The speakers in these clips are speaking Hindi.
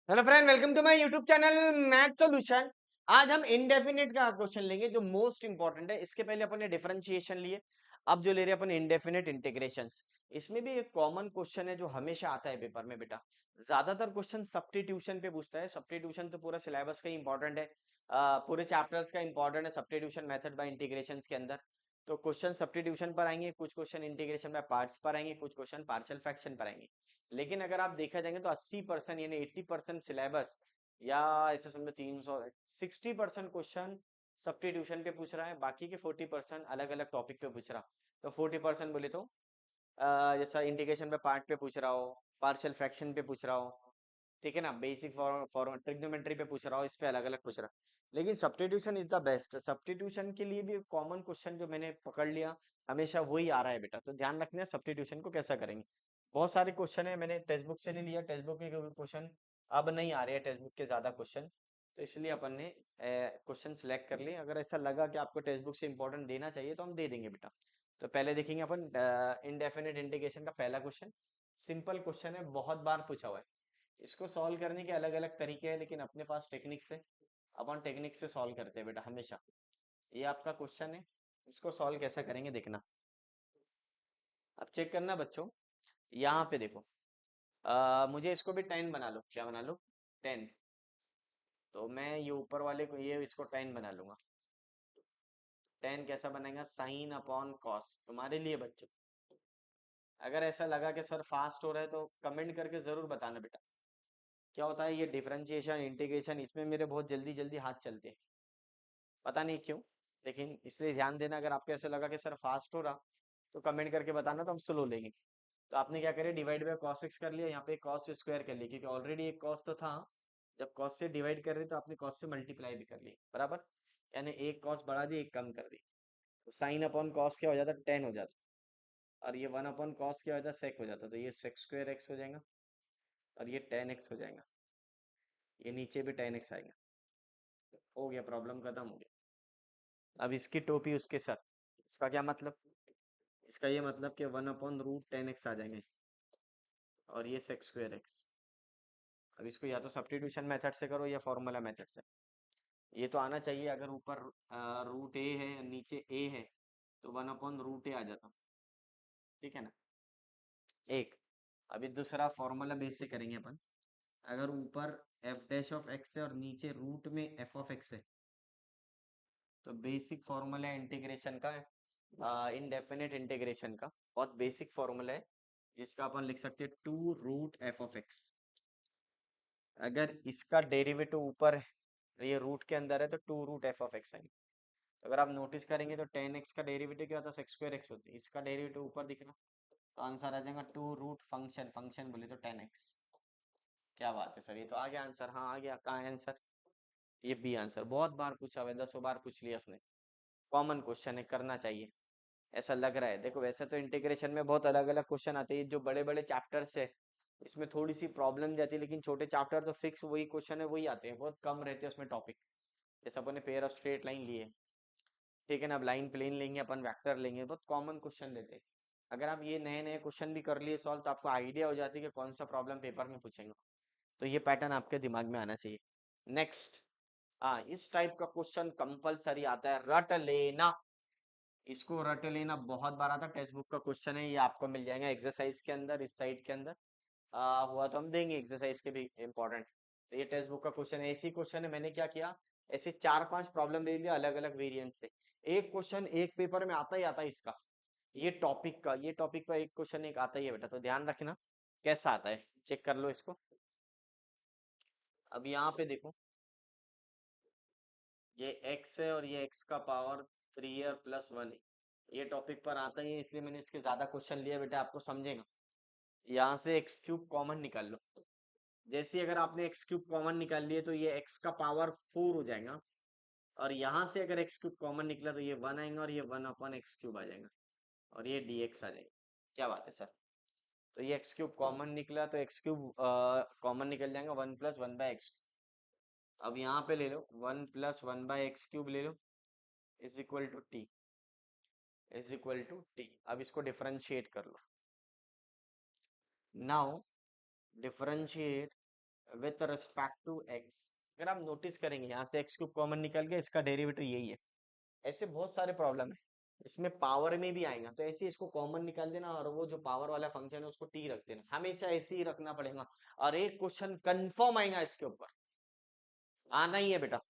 Hello friend, welcome to my YouTube channel math solution. आज हम इंडेफिनिट का क्वेश्चन लेंगे जो मोस्ट इंपॉर्टेंट है। इसके पहले अपन ने डिफरेंशिएशन लिए, अब जो ले रहे हैं अपन इंडेफिनिट इंटीग्रेशंस। इसमें भी एक कॉमन क्वेश्चन है जो हमेशा आता है पेपर में बेटा। ज्यादातर क्वेश्चन सब्स्टिट्यूशन पे पूछता है। सब्स्टिट्यूशन तो पूरा सिलेबस का ही इंपॉर्टेंट है, पूरे चैप्टर्स का इंपॉर्टेंट है सब्स्टिट्यूशन मेथड बाय इंटीग्रेशन के अंदर। तो क्वेश्चन सब्स्टिट्यूशन पर आएंगे, कुछ क्वेश्चन इंटीग्रेशन बाय पार्ट्स पर आएंगे, कुछ क्वेश्चन पार्शियल फ्रैक्शन पर आएंगे। लेकिन अगर आप देखा जाएंगे तो 80% यानी 80% सिलेबस, या ऐसे समझो 60% क्वेश्चन सब्स्टिट्यूशन पे पूछ रहा है, बाकी के 40% अलग अलग टॉपिक पे पूछ रहा। तो 40% बोले तो जैसा इंटीग्रेशन पे पार्ट पे पूछ रहा हो, पार्शियल फ्रैक्शन पे पूछ रहा हो, ठीक है ना, बेसिक फॉर ट्रिग्नोमेट्री पे पूछ रहा हो, इस पे अलग अलग पूछ रहा। लेकिन substitution is the best. Substitution के लिए भी कॉमन क्वेश्चन जो मैंने पकड़ लिया, हमेशा वही आ रहा है बेटा। तो ध्यान रखना है सब्स्टिट्यूशन को कैसा करेंगे। बहुत सारे क्वेश्चन है, मैंने टेक्स्ट बुक से नहीं लिया, टेक्स्ट बुक के क्वेश्चन अब नहीं आ रहे हैं, टेक्स्ट बुक के ज्यादा क्वेश्चन। तो इसलिए अपन ने क्वेश्चन सिलेक्ट कर लिए। अगर ऐसा लगा कि आपको टेक्स्ट बुक से इंपॉर्टेंट देना चाहिए तो हम दे देंगे बेटा। तो पहले देखेंगे अपन इनडेफिनिट इंटीग्रेशन का पहला क्वेश्चन। सिंपल क्वेश्चन है, बहुत बार पूछा हुआ है। इसको सॉल्व करने के अलग अलग तरीके हैं, लेकिन अपने पास टेक्निक्स है, अपन टेक्निक से सॉल्व करते हैं बेटा हमेशा। ये आपका क्वेश्चन है, इसको सॉल्व कैसा करेंगे देखना। अब चेक करना बच्चों, यहाँ पे देखो। मुझे इसको भी 10 बना लो, क्या बना लो, 10। तो मैं ये ऊपर वाले को, ये इसको 10 बना लूंगा। 10 कैसा बनेगा, साइन अपॉन कॉस तुम्हारे लिए बच्चों। अगर ऐसा लगा कि सर फास्ट हो रहा है तो कमेंट करके जरूर बताना बेटा। क्या होता है ये डिफरेंशिएशन इंटीग्रेशन, इसमें मेरे बहुत जल्दी जल्दी हाथ चलते हैं, पता नहीं क्यों। लेकिन इसलिए ध्यान देना, अगर आपको ऐसा लगा कि सर फास्ट हो रहा तो कमेंट करके बताना, तो हम स्लो लेंगे। तो आपने क्या करें, डिवाइड बाय cos x कर लिया, यहाँ पे cos स्क्वायर कर लिया, क्योंकि ऑलरेडी एक cos तो था। जब cos से डिवाइड कर रहे तो आपने cos से मल्टीप्लाई भी कर ली, बराबर। यानी एक cos बढ़ा दी, एक कम कर दी। तो साइन अपॉन cos क्या हो जाता, 10 हो जाता। और ये 1 अपॉन cos क्या हो जाता, sec हो जाता। तो ये sec स्क्वायर x हो जाएगा, और ये 10x हो जाएगा। ये नीचे भी 10x आएगा। हो गया, प्रॉब्लम खत्म हो गया। अब इसकी टोपी उसके साथ, इसका क्या मतलब, इसका ये मतलब कि 1/√10x आ जाएंगे, और ये sec स्क्वायर x। अब इसको या तो सब्स्टिट्यूशन मेथड से करो या फॉर्मूला मेथड से। ये तो आना चाहिए, अगर ऊपर रूट ए है नीचे ए है तो 1/√a आ जाता, ठीक है ना। एक, अभी दूसरा फॉर्मूला बेस से करेंगे अपन। अगर ऊपर एफ डैश ऑफ एक्स है और नीचे रूट में एफ ऑफ एक्स है, तो बेसिक फॉर्मूला है इंटीग्रेशन का, इनडेफिनिट इंटीग्रेशन का, बहुत बेसिक फॉर्मूला है, जिसका अपन लिख सकते हैं 2√f(x)। अगर इसका डेरिवेटिव ऊपर है, ये रूट के अंदर है, तो 2√f(x) है। तो अगर आप नोटिस करेंगे तो 10x का डेरिवेटिव क्या होता है, सेक्स स्क्वायर एक्स होती है, इसका डेरिवेटिव ऊपर दिखना। तो आंसर आ जाएगा 2√फंक्शन, फंक्शन बोले तो 10x। क्या बात है सर, ये तो आ गया आंसर। हाँ आ गया, कहाँ है आंसर, ये बी आंसर। बहुत बार पूछा हुआ है, 10 बार पूछ लिया उसने। कॉमन क्वेश्चन है, करना चाहिए ऐसा लग रहा है। देखो वैसे तो इंटीग्रेशन में बहुत अलग अलग क्वेश्चन आते हैं, जो बड़े बड़े चैप्टर्स है इसमें थोड़ी सी प्रॉब्लम जाती है, लेकिन छोटे चैप्टर तो फिक्स वही क्वेश्चन है, वही आते हैं, बहुत कम रहते हैं उसमें टॉपिक। जैसे अपन ने पेयर ऑफ स्ट्रेट लाइन लिए, ठीक है ना, अब लाइन प्लेन लेंगे, अपन वेक्टर लेंगे, बहुत कॉमन क्वेश्चन लेते हैं। अगर आप ये नए नए क्वेश्चन भी कर लिए सॉल्व, तो आपको आइडिया हो जाती है कि कौन सा प्रॉब्लम पेपर में पूछेंगे। तो ये पैटर्न आपके दिमाग में आना चाहिए। नेक्स्ट, हाँ इस टाइप का क्वेश्चन कंपलसरी आता है, रट लेना। इसको रट लेना बहुत बार आता है, टेक्स्ट बुक का क्वेश्चन है, ये आपको मिल जाएगा एक्सरसाइज के अंदर, इस साइड के अंदर। हुआ तो हम देंगे एक्सरसाइज के भी इम्पोर्टेंट। तो ये टेक्स्ट बुक का क्वेश्चन है, ऐसी क्वेश्चन है। मैंने क्या किया, ऐसे 4-5 प्रॉब्लम दे दिया अलग अलग वेरिएंट से। एक क्वेश्चन एक पेपर में आता ही आता है इसका, ये टॉपिक का, ये टॉपिक का एक क्वेश्चन एक आता ही है बेटा। तो ध्यान रखना कैसा आता है, चेक कर लो इसको। अब यहाँ पे देखो, ये x है और ये x का पावर 3 है और +1 है, ये टॉपिक पर आता ही है, इसलिए मैंने इसके ज्यादा क्वेश्चन लिया बेटा, आपको समझेगा। यहाँ से एक्स क्यूब कॉमन निकाल लो। जैसे अगर आपने एक्स क्यूब कॉमन निकाल लिए तो ये एक्स का पावर 4 हो जाएगा, और यहाँ से अगर एक्स क्यूब कॉमन निकला तो ये 1 आएगा, और ये 1/x³ आ जाएगा, और ये dx आ जाएगा। क्या बात है सर, तो ये एक्स क्यूब कॉमन निकला तो एक्स क्यूब कॉमन निकल जाएगा, 1+1/x। अब यहाँ पे ले लो 1+1/x³ ले लो, is equal to T, is equal to T. अब इसको डिफरेंशिएट कर लो। Now differentiate with respect to X. अगर आप नोटिस करेंगे यहाँ से एक्स क्यूब कॉमन निकल गया, इसका डेरिवेटिव यही है। ऐसे बहुत सारे प्रॉब्लम है, इसमें पावर में भी आएगा, तो ऐसे इसको कॉमन निकाल देना और वो जो पावर वाला फंक्शन है उसको टी रख देना, हमेशा ऐसे ही रखना पड़ेगा। और एक क्वेश्चन कंफर्म आएगा इसके ऊपर, आना ही है बेटा,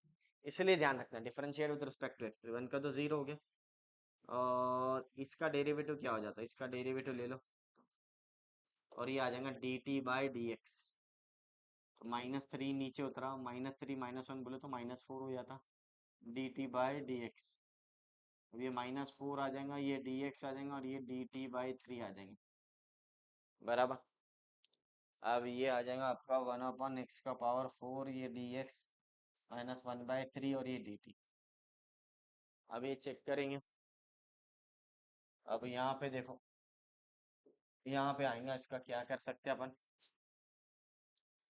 इसलिए ध्यान रखना। Differentiate with respect to x, one का तो जीरो हो गया, और इसका डेरिवेटिव क्या हो जाता है, इसका डेरिवेटिव ले लो और ये आ जाएगा D T by D x. तो -3 नीचे उतरा, -3 -1 बोले तो -4 हो जाता, D T by D x. अब ये -4 आ जाएगा, ये डी एक्स आ जाएगा, और ये डी टी बाई 3 आ जाएंगे, बराबर। अब ये आ जाएगा आपका 1/x का पावर 4, ये डी एक्स -1/3 और ये डी टी। अब ये चेक करेंगे, अब यहाँ पे देखो, यहाँ पे आएगा, इसका क्या कर सकते हैं अपन,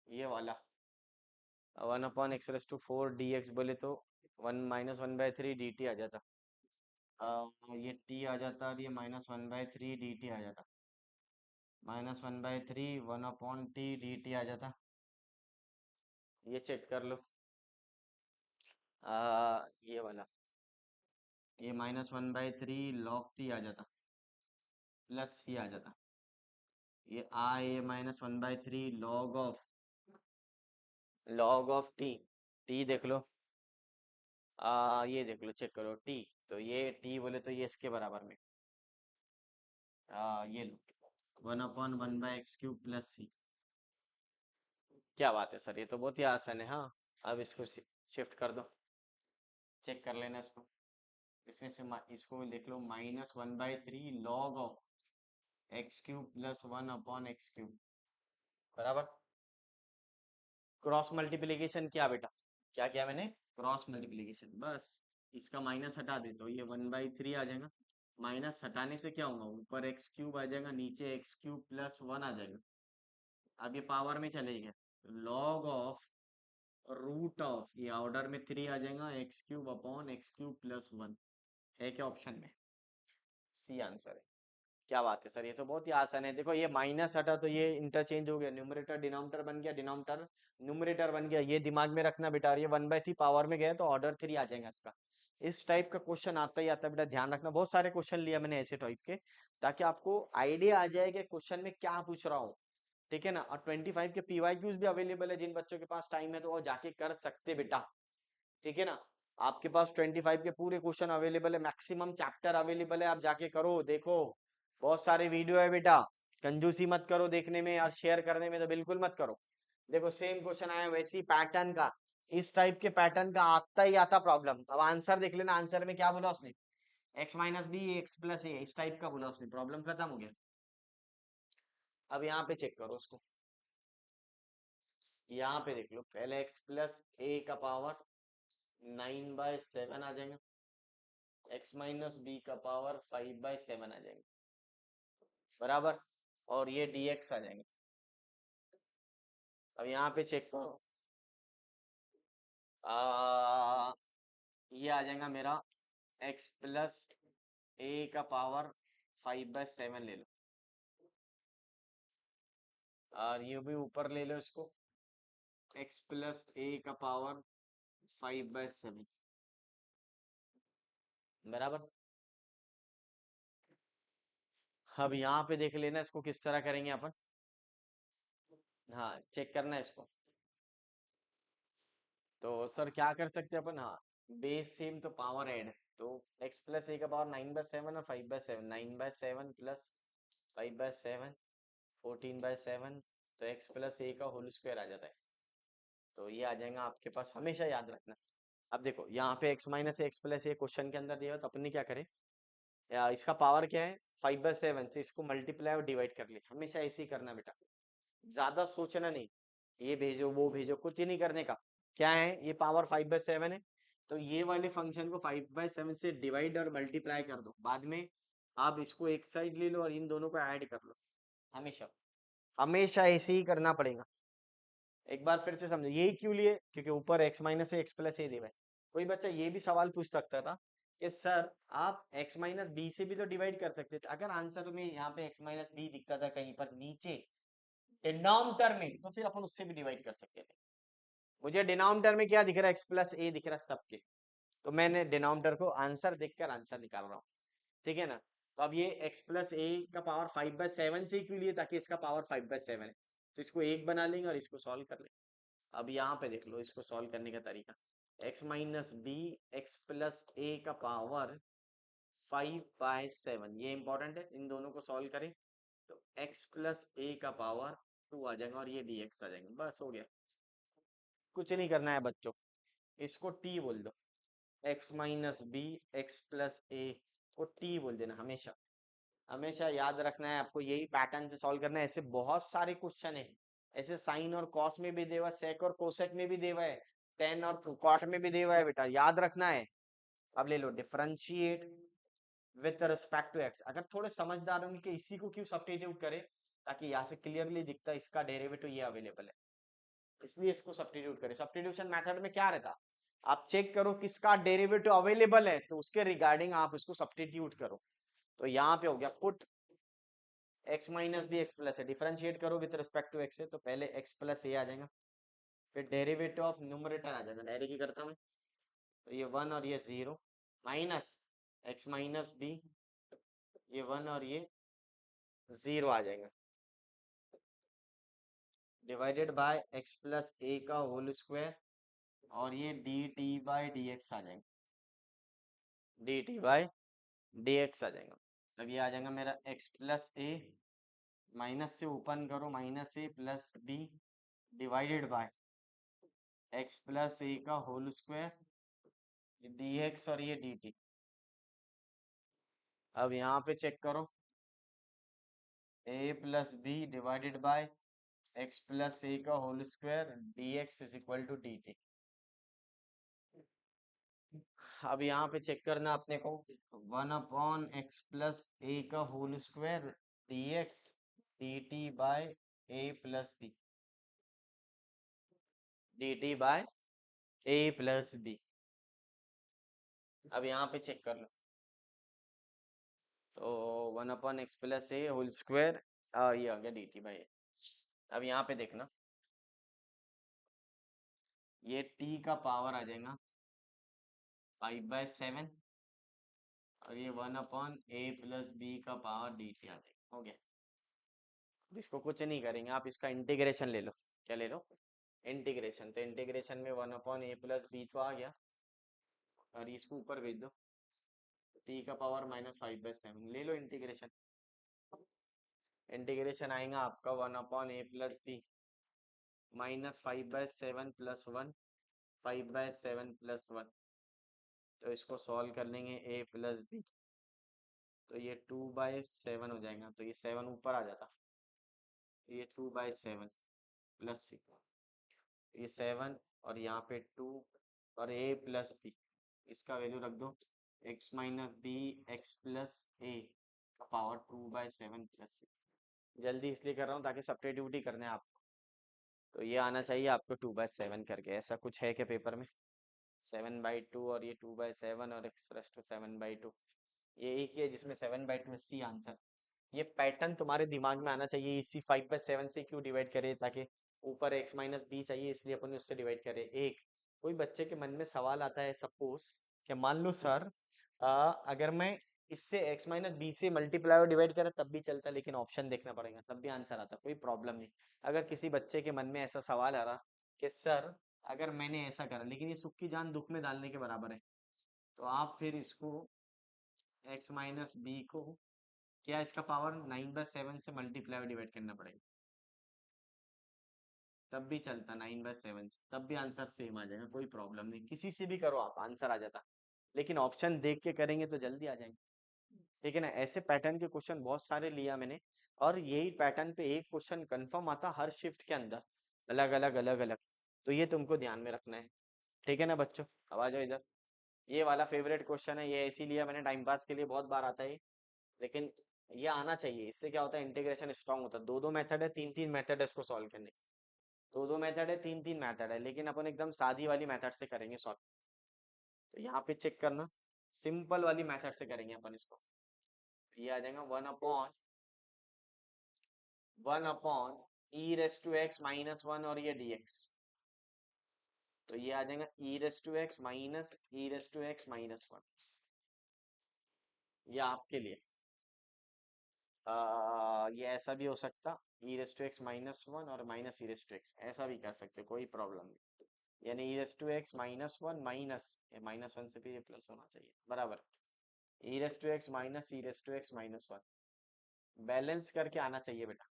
ये वाला 1/x4 dx बोले तो 1 -1/3 dt आ जाता। ये t आ जाता और ये -1/3 dt आ जाता, -1/3 1/t dt आ जाता। ये चेक कर लो, ये वाला, ये -1/3 log t आ जाता, प्लस c आ जाता, ये -1/3 log ऑफ t देख लो, ये देख लो, चेक करो t, तो ये t बोले तो ये इसके बराबर में, ये लो 1/1/x³ प्लस सी। क्या बात है सर, ये तो बहुत ही आसान है। हाँ, अब इसको शिफ्ट कर दो, चेक कर लेना इसको, इसमें से इसको लिख लो -1/3 log of x³ plus 1/x³, बराबर। क्रॉस मल्टीप्लीकेशन किया बेटा, क्या किया मैंने, क्रॉस मल्टीप्लीकेशन, बस इसका माइनस हटा दे तो ये 1/3 आ जाएगा, माइनस हटाने से क्या होगा, ऊपर x³ आ जाएगा, नीचे x³ प्लस 1 आ जाएगा। अब ये पावर में चलेगा, लॉग ऑफ रूट ऑफ, ये ऑर्डर में 3 आ जाएगा, x³ प्लस 1, है क्या ऑप्शन में, सी आंसर है। क्या बात है सर, ये तो बहुत ही आसान है। देखो ये माइनस हटा तो ये इंटरचेंज हो गया, न्यूमरेटर डिनोमिनेटर बन गया, डिनोमिनेटर न्यूमरेटर बन गया, ये दिमाग में रखना बेटा। और ये 1/3 पावर में गया तो ऑर्डर 3 आ जाएगा इसका। इस टाइप का क्वेश्चन आता ही आता है बेटा, ध्यान रखना। बहुत सारे क्वेश्चन लिया मैंने ऐसे टाइप के, ताकि आपको आइडिया आ जाए कि क्वेश्चन में क्या पूछ रहा हूँ, ठीक है ना। और 25 के पीवाईक्यूज भी अवेलेबल है, जिन बच्चों के पास टाइम है तो वो जाके कर सकते बेटा, ठीक है ना। आपके पास 25 के पूरे क्वेश्चन अवेलेबल है, मैक्सिमम चैप्टर अवेलेबल है, आप जाके करो, देखो बहुत सारे वीडियो है बेटा। कंजूसी मत करो देखने में और शेयर करने में तो बिल्कुल मत करो। देखो सेम क्वेश्चन आया वैसी पैटर्न का, इस टाइप के पैटर्न का आता ही आता प्रॉब्लम। अब आंसर देख लेना, आंसर में क्या बोला उसने, x-b x+a, इस टाइप का बोला उसने, प्रॉब्लम खत्म हो गया। अब यहाँ पे चेक करो उसको, यहाँ पे देख लो, पहले x+a का पावर 9/7 आ जाएगा, x-b का पावर 5/7 आ जाएगा, बराबर। और ये dx आ जाएंगे। अब यहाँ पे चेक करो, ये आ जाएगा मेरा x+a का पावर 5/7 ले लो, और ये भी ऊपर ले लो इसको, x+a का पावर 5/7, बराबर। अब यहाँ पे देख लेना इसको किस तरह करेंगे अपन, हाँ चेक करना है इसको। तो सर क्या कर सकते हैं अपन, हाँ बेस सेम तो पावर ऐड, तो x+a का पावर 9/7 और 5/7, 9/7 प्लस 5/7 14/7, तो x+a का होल स्क्वायर आ जाता है। तो ये आ जाएगा आपके पास, हमेशा याद रखना। अब देखो यहाँ पे x-a क्वेश्चन के अंदर दिया हो, तो अपन ने क्या करें, इसका पावर क्या है 5/7 से इसको मल्टीप्लाई और डिवाइड कर ले, हमेशा ऐसे ही करना बेटा, ज्यादा सोचना नहीं, ये भेजो वो भेजो, कुछ ही नहीं करने का। क्या है, ये पावर 5/7 है, तो ये वाले फंक्शन को 5/7 से डिवाइड और मल्टीप्लाई कर दो, बाद में आप इसको एक साइड ले लो और इन दोनों को ऐड कर लो, हमेशा हमेशा ऐसे ही करना पड़ेगा। एक बार फिर से समझो, ये क्यों लिए, क्योंकि ऊपर x-a x+a दिया है। कोई बच्चा ये भी सवाल पूछ सकता था कि सर आप x-b से भी तो डिवाइड कर सकते थे, अगर आंसर में यहाँ पे x-b दिखता था कहीं पर नीचे डिनोमिनेटर में तो फिर अपन उससे भी डिवाइड कर सकते थे। मुझे डिनोमिनेटर में क्या दिख रहा है, एक्स प्लस ए दिख रहा है सबके, तो मैंने डिनोमिनेटर को आंसर देखकर आंसर निकाल रहा हूँ, ठीक है ना। तो अब ये x प्लस ए का पावर 5/7 से क्यों लिए, ताकि इसका पावर 5/7 है, तो इसको एक बना लेंगे और इसको सॉल्व कर लेंगे। अब यहाँ पे देख लो इसको सॉल्व करने का तरीका, x minus B x plus A का पावर 5/7, ये इंपॉर्टेंट है, इन दोनों को सॉल्व करें तो x प्लस ए का पावर 2 आ जाएगा और ये dx आ जाएगा, बस हो गया। कुछ नहीं करना है बच्चों, इसको t बोल दो, x minus B x plus A को t बोल देना, हमेशा हमेशा याद रखना है आपको, यही पैटर्न से सॉल्व करना है। ऐसे बहुत सारे क्वेश्चन है, ऐसे साइन और कॉस में भी देवा, सेक और कोसेक में भी देवा है, टेन और कॉट में भी देवा है, बेटा याद रखना है। अब ले लो differentiate with respect to X, अगर थोड़े समझदार होंगे कि इसी को क्यों सब्स्टिट्यूट करें, ताकि यहाँ से क्लियरली दिखता है इसका डेरिवेटिव ये अवेलेबल है, इसलिए इसको सब्स्टिट्यूट करें। सब्स्टिट्यूशन मेथड में क्या रहता, आप चेक करो किसका डेरिवेटिव अवेलेबल है, तो उसके रिगार्डिंग आप इसको सब्स्टिट्यूट करो। तो यहाँ पे हो गया put x minus B x plus है, डिफरेंशिएट करो विद रिस्पेक्ट टू x है, तो पहले x प्लस ए आ जाएगा, फिर डेरिवेटिव ऑफ न्यूमरेटर आ जाएगा, डायरेक्ट ही करता मैं, तो ये 1 और ये 0 माइनस x माइनस बी, ये 1 और ये 0 आ जाएगा, divided by x plus A का होल स्क्वायर, और ये D T by D X आ जाएगा, D T by D X आ जाएगा। अब ये आ जाएगा मेरा x प्लस ए, माइनस से ओपन करो, minus A plus B divided by x plus A का होल स्क्वायर डी एक्स और ये डी टी। अब यहाँ पे चेक करो, a plus B divided by X plus A का whole square D X is equal to D T. अब यहाँ पे चेक करना अपने को, 1/x प्लस ए का whole square D X D T by A plus B, D T by A plus B. अब यहाँ पे चेक कर लो, तो 1/x प्लस ए होल स्क्वायर, ये आ गया डी टी बाई। अब यहाँ पे देखना, ये t का पावर आ जाएगा 5/7 और ये 1/a प्लस बी का पावर डी टी आ जाएगा, हो गया। अब इसको कुछ नहीं करेंगे, आप इसका इंटीग्रेशन ले लो, क्या ले लो, इंटीग्रेशन, तो इंटीग्रेशन में 1/a प्लस बी तो आ गया, और इसको ऊपर भेज दो, t का पावर -5/7 ले लो इंटीग्रेशन, इंटीग्रेशन आएगा आपका 1/a plus B -5/7 plus 1, 5/7 plus 1, तो इसको सॉल्व कर लेंगे a प्लस बी, तो ये 2/7 हो जाएगा, तो ये 7 ऊपर आ जाता, तो ये 2/7 प्लस 6, ये 7 और यहाँ पे 2 और a प्लस बी, इसका वैल्यू रख दो, x minus B x plus A का पावर 2/7 प्लस 6। जल्दी इसलिए कर रहा हूँ ताकि सब्स्टिट्यूट ही करना है आपको, तो ये आना चाहिए आपको 2/7 करके, ऐसा कुछ है क्या पेपर में, 7/2 और ये 2/7 और एक्स रेस टू 7/2, ये एक ही है जिसमें 7/2 सी आंसर। ये पैटर्न तुम्हारे दिमाग में आना चाहिए, इसी 5/7 से क्यों डिवाइड करे, ताकि ऊपर x माइनस बी चाहिए इसलिए अपन उससे डिवाइड करे। एक कोई बच्चे के मन में सवाल आता है, सपोज कि मान लो सर अगर मैं इससे x माइनस बी से मल्टीप्लाई और डिवाइड करा तब भी चलता, लेकिन ऑप्शन देखना पड़ेगा तब भी आंसर आता, कोई प्रॉब्लम नहीं। अगर किसी बच्चे के मन में ऐसा सवाल आ रहा कि सर अगर मैंने ऐसा करा, लेकिन ये सुख की जान दुख में डालने के बराबर है, तो आप फिर इसको x माइनस बी को क्या इसका पावर 9/7 से मल्टीप्लाई और डिवाइड करना पड़ेगा, तब भी चलता 9/7 से, तब भी आंसर सेम आ जाएगा, कोई प्रॉब्लम नहीं, किसी से भी करो आप आंसर आ जाता, लेकिन ऑप्शन देख के करेंगे तो जल्दी आ जाएंगे, ठीक है ना। ऐसे पैटर्न के क्वेश्चन बहुत सारे लिया मैंने, और यही पैटर्न पे एक क्वेश्चन कंफर्म आता हर शिफ्ट के अंदर, अलग अलग अलग अलग, तो ये तुमको ध्यान में रखना है, ठीक है ना बच्चों। अब आ जाओ इधर, ये वाला फेवरेट क्वेश्चन है, ये इसीलिए मैंने टाइम पास के लिए बहुत बार आता है, लेकिन ये आना चाहिए, इससे क्या होता है इंटीग्रेशन स्ट्रांग होता है। दो दो मेथड है, तीन तीन मेथड है इसको सॉल्व करने, दो दो मेथड है, तीन तीन मेथड है, लेकिन अपन एकदम सादी वाली मेथड से करेंगे सॉल्व। तो यहाँ पे चेक करना, सिंपल वाली मेथड से करेंगे अपन इसको, ये आ जाएगा 1/(1/(a E raise to X minus one और ये dx, तो ये आ जाएगा E raise to X minus E raise to X minus one. ये आपके लिए ये ऐसा भी हो सकता, E raise to X minus one और minus E raise to X, ऐसा भी कर सकते, कोई प्रॉब्लम नहीं। यानी E raise to X minus one minus, ये माइनस वन से भी ये प्लस होना चाहिए बराबर, E raise to X minus E raise to X minus one, balance करके आना चाहिए बेटा।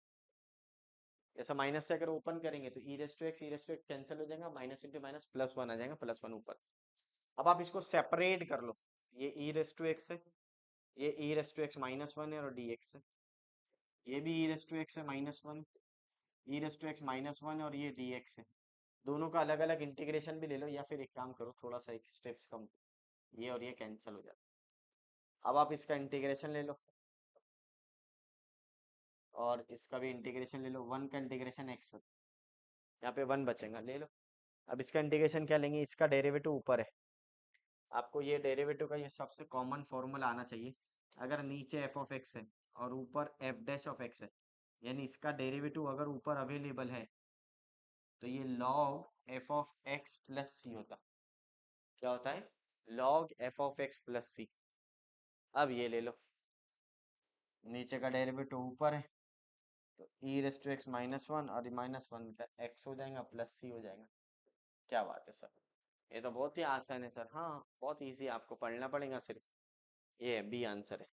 जैसा माइनस से अगर ओपन करेंगे तो E raise to X cancel हो जाएगा, minus into minus plus one आ जाएगा, प्लस वन ऊपर। अब आप इसको सेपरेट कर लो, ये ई रेस टू एक्स है, ये E raise to X minus one है और dx है, ये भी ई रेस टू एक्स है minus one, E raise to X minus one और ये dx है। दोनों का अलग अलग इंटीग्रेशन भी ले लो, या फिर एक काम करो थोड़ा सा एक स्टेप्स कम, ये और ये कैंसिल हो जाता। अब आप इसका इंटीग्रेशन ले लो और इसका भी इंटीग्रेशन ले लो, वन का इंटीग्रेशन एक्स होता है, यहाँ पे वन बचेगा, ले लो। अब इसका इंटीग्रेशन क्या लेंगे, इसका डेरिवेटिव ऊपर है, आपको ये डेरिवेटिव का ये सबसे कॉमन फॉर्मूला आना चाहिए। अगर नीचे एफ ऑफ एक्स है और ऊपर एफ डैश ऑफ एक्स है, यानी इसका डेरिवेटिव अगर ऊपर अवेलेबल है, तो ये log F of X plus C होता। क्या होता है, log F of X plus C. अब ये ले लो, नीचे का डेरिवेटिव ऊपर है, तो E raise to X minus one और माइनस वन का एक्स हो जाएगा प्लस सी हो जाएगा। क्या बात है सर, ये तो बहुत ही आसान है सर। हाँ बहुत इजी है, आपको पढ़ना पड़ेगा सिर्फ। ये बी आंसर है,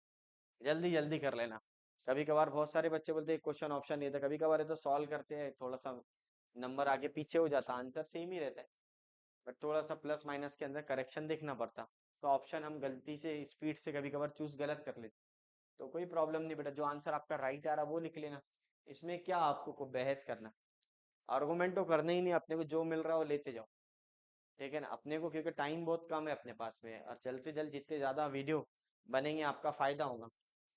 जल्दी जल्दी कर लेना। कभी कभार बहुत सारे बच्चे बोलते हैं क्वेश्चन ऑप्शन नहीं था, कभी कभार ये तो सॉल्व करते हैं थोड़ा सा नंबर आगे पीछे हो जाता, आंसर सेम ही रहता है, बट थोड़ा सा प्लस माइनस के अंदर करेक्शन देखना पड़ता। तो ऑप्शन हम गलती से स्पीड से कभी कभार चूज गलत कर लेते, तो कोई प्रॉब्लम नहीं बेटा, जो आंसर आपका राइट आ रहा वो लिख लेना। इसमें क्या आपको को बहस करना, आर्गुमेंट तो करना ही नहीं, अपने को जो मिल रहा है वो लेते जाओ, ठीक है ना। अपने को क्योंकि टाइम बहुत कम है अपने पास में, और जल्द से जल्द जितने ज्यादा वीडियो बनेंगे आपका फायदा होगा।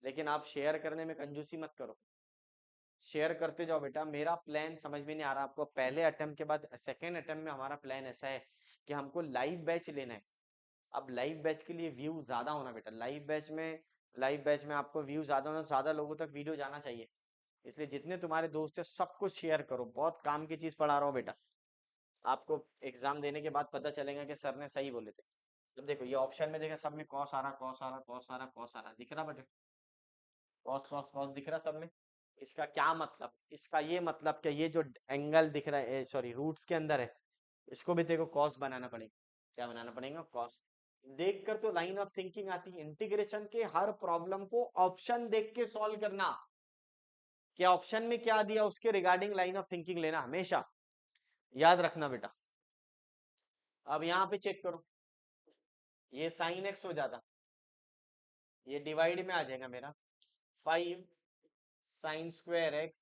लेकिन आप शेयर करने में कंजूसी मत करो, शेयर करते जाओ बेटा। मेरा प्लान समझ में नहीं आ रहा आपको, पहले अटेम्प्ट के बाद सेकेंड अटेम्प्ट में हमारा प्लान ऐसा है कि हमको लाइव बैच लेना है। अब लाइव बैच के लिए व्यू ज्यादा होना बेटा, लाइव बैच में आपको व्यू ज्यादा होना, ज्यादा लोगों तक वीडियो जाना चाहिए। इसलिए जितने तुम्हारे दोस्त है सबको शेयर करो, बहुत काम की चीज पढ़ा रहा हूँ बेटा। आपको एग्जाम देने के बाद पता चलेगा कि सर ने सही बोले थे। अब देखो ये ऑप्शन में देखा, सब में कॉस आ रहा, कॉस आ रहा, कॉस आ रहा, कॉस आ रहा, दिख रहा बेटा, कॉस कॉस कॉस दिख रहा सब में। इसका क्या मतलब, इसका ये मतलब कि ये जो एंगल दिख रहा है, सॉरी रूट्स के अंदर है, इसको भी देखो कॉस बनाना पड़ेगा। क्या बनाना पड़ेगा, कॉस। देखकर तो लाइन ऑफ थिंकिंग आती है, इंटीग्रेशन के हर प्रॉब्लम को ऑप्शन देख के सॉल्व करना, क्या ऑप्शन में क्या दिया उसके रिगार्डिंग लाइन ऑफ थिंकिंग लेना हमेशा, याद रखना बेटा। अब यहाँ पे चेक करो, ये साइन एक्स हो जाता, ये डिवाइड में आ जाएगा मेरा, 5 sin² x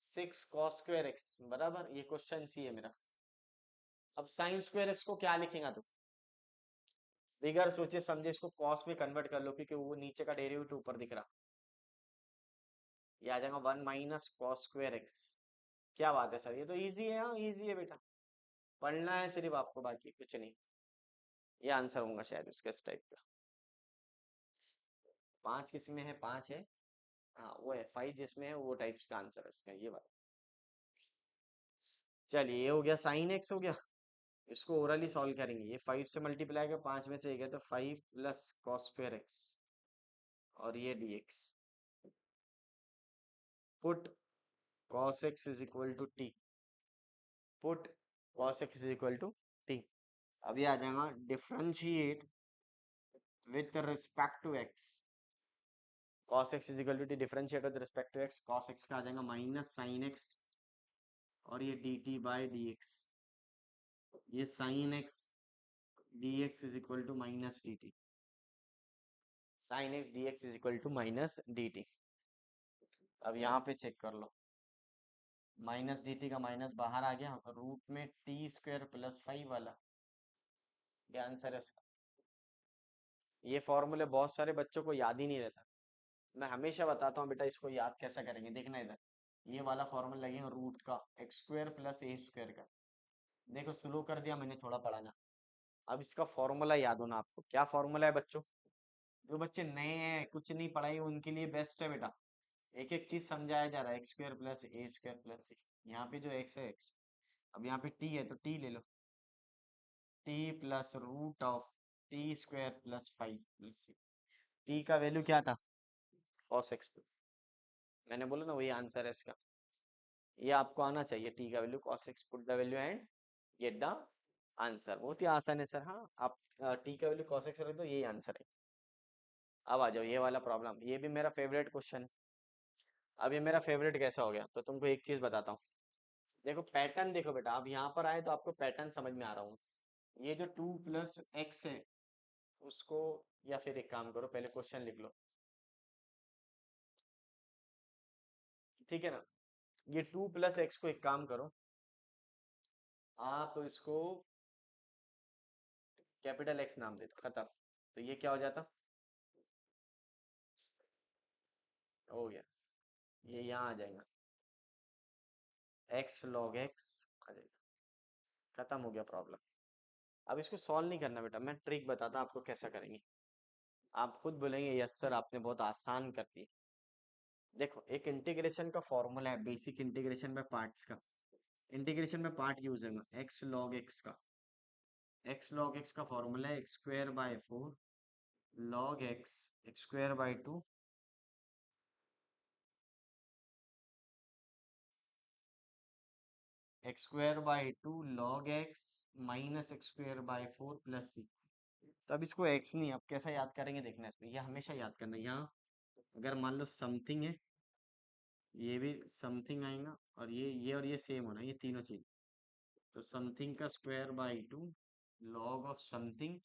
6 cos² x बराबर, ये क्वेश्चन सी है मेरा। अब sin² x को क्या लिखेगा तू, बिगर सोचे समझे इसको कॉस में कन्वर्ट कर लो, क्योंकि वो नीचे का डेरिवेटिव ऊपर दिख रहा, ये आ जाएगा 1 - cos²x। क्या बात है सर, ये तो इजी है, हाँ इजी है बेटा, पढ़ना है सिर्फ आपको, बाकी कुछ नहीं। ये आंसर होगा शायद उसका इस टाइप का। 5 किस में है, 5 है, हाँ वो है, 5 जिसमें है वो टाइप्स का आंसर है इसका, ये बात। चलिए ये हो गया, साइन एक्स हो गया, इसको ओरली सॉल्व करेंगे। ये 5 से मल्टीप्लाई कर, 5 में से एक है तो 5 + cos²x और ये dx, put cos x is equal to t, put cos x is equal to T. अब ये आ जाएगा differentiate with respect to x, cos x is equal to t, differentiate with respect to x, cos x का आ जाएगा माइनस साइन x और ये dt/dx, ये sine x dx is equal to minus dt, साइन x dx is equal to minus dt। अब यहाँ पे चेक कर लो, माइनस dt का माइनस बाहर आ गया, रूट में t² + 5 वाला, ये आंसर है इसका। ये फॉर्मूले बहुत सारे बच्चों को याद ही नहीं रहता, मैं हमेशा बताता हूँ बेटा इसको याद कैसा करेंगे, देखना इधर, ये वाला फॉर्मूला लगेगा रूट का x² + a² का। देखो स्लो कर दिया मैंने थोड़ा पढ़ाना, अब इसका फॉर्मूला याद होना आपको। क्या फॉर्मूला है बच्चों, जो बच्चे नए हैं कुछ नहीं पढ़ाई उनके लिए बेस्ट है बेटा, एक एक चीज समझाया जा रहा है, एक्स स्क्वायर प्लस ए स्क्वायर प्लस सी। यहाँ पे जो एक्स है एक्स, अब यहाँ पे टी है तो टी ले लो, T plus root of T square plus 5 plus C. T का वैल्यू क्या था? Cos X. मैंने बोला ना वही आंसर है इसका। ये आपको आना चाहिए, टी का value cos x, put the value and get the answer. बहुत ही आसान है सर। हाँ, आप टी का वैल्यू cos x रख दो, यही आंसर है। अब आ जाओ ये वाला प्रॉब्लम, ये भी मेरा फेवरेट क्वेश्चन है। अब ये मेरा फेवरेट कैसा हो गया, तो तुमको एक चीज बताता हूँ। देखो पैटर्न, देखो बेटा, अब यहाँ पर आए तो आपको पैटर्न समझ में आ रहा हूँ। ये जो 2 + x है उसको, या फिर एक काम करो, पहले क्वेश्चन लिख लो, ठीक है ना। ये 2 + x को एक काम करो, आप इसको कैपिटल एक्स नाम दे दो, खत्म। तो ये क्या हो जाता? हो गया, ये यहाँ आ जाएगा, एक्स लॉग एक्स आ जाएगा। खत्म हो गया प्रॉब्लम। अब इसको सॉल्व नहीं करना बेटा, मैं ट्रिक बताता आपको कैसा करेंगे। आप खुद बोलेंगे यस सर आपने बहुत आसान कर दी। देखो एक इंटीग्रेशन का फॉर्मूला है, बेसिक इंटीग्रेशन बाय पार्ट्स का। इंटीग्रेशन में पार्ट यूज है, एक्स लॉग एक्स का। एक्स लॉग एक्स का फॉर्मूला है x² / 4 log X x²/2 x²/2 log x minus x²/4 plus C. तो अब इसको x नहीं, अब कैसा याद करेंगे देखना, इसमें यह हमेशा याद करना। यहाँ अगर मान लो समथिंग है, ये भी समथिंग आएगा, और ये सेम होना, ये तीनों चीज। तो समथिंग का स्क्वायर/2 लॉग ऑफ समथिंग,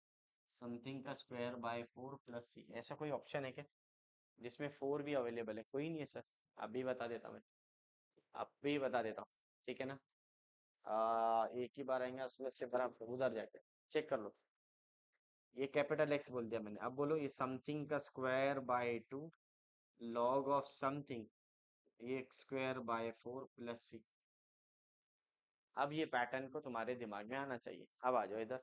समथिंग का स्क्वायर/4 प्लस सी। ऐसा कोई ऑप्शन है क्या जिसमें 4 भी अवेलेबल है? कोई नहीं है सर। अभी बता देता हूँ मैं, अभी बता देता हूँ, ठीक है ना। एक ही बार आएंगे उसमें से, बराबर उधर जाके चेक कर लो। ये कैपिटल एक्स बोल दिया मैंने, अब बोलो ये समथिंग का स्क्वायर/2 लॉग ऑफ समथिंग, ये x²/4 प्लस सी। अब ये पैटर्न को तुम्हारे दिमाग में आना चाहिए। अब आ जाओ इधर।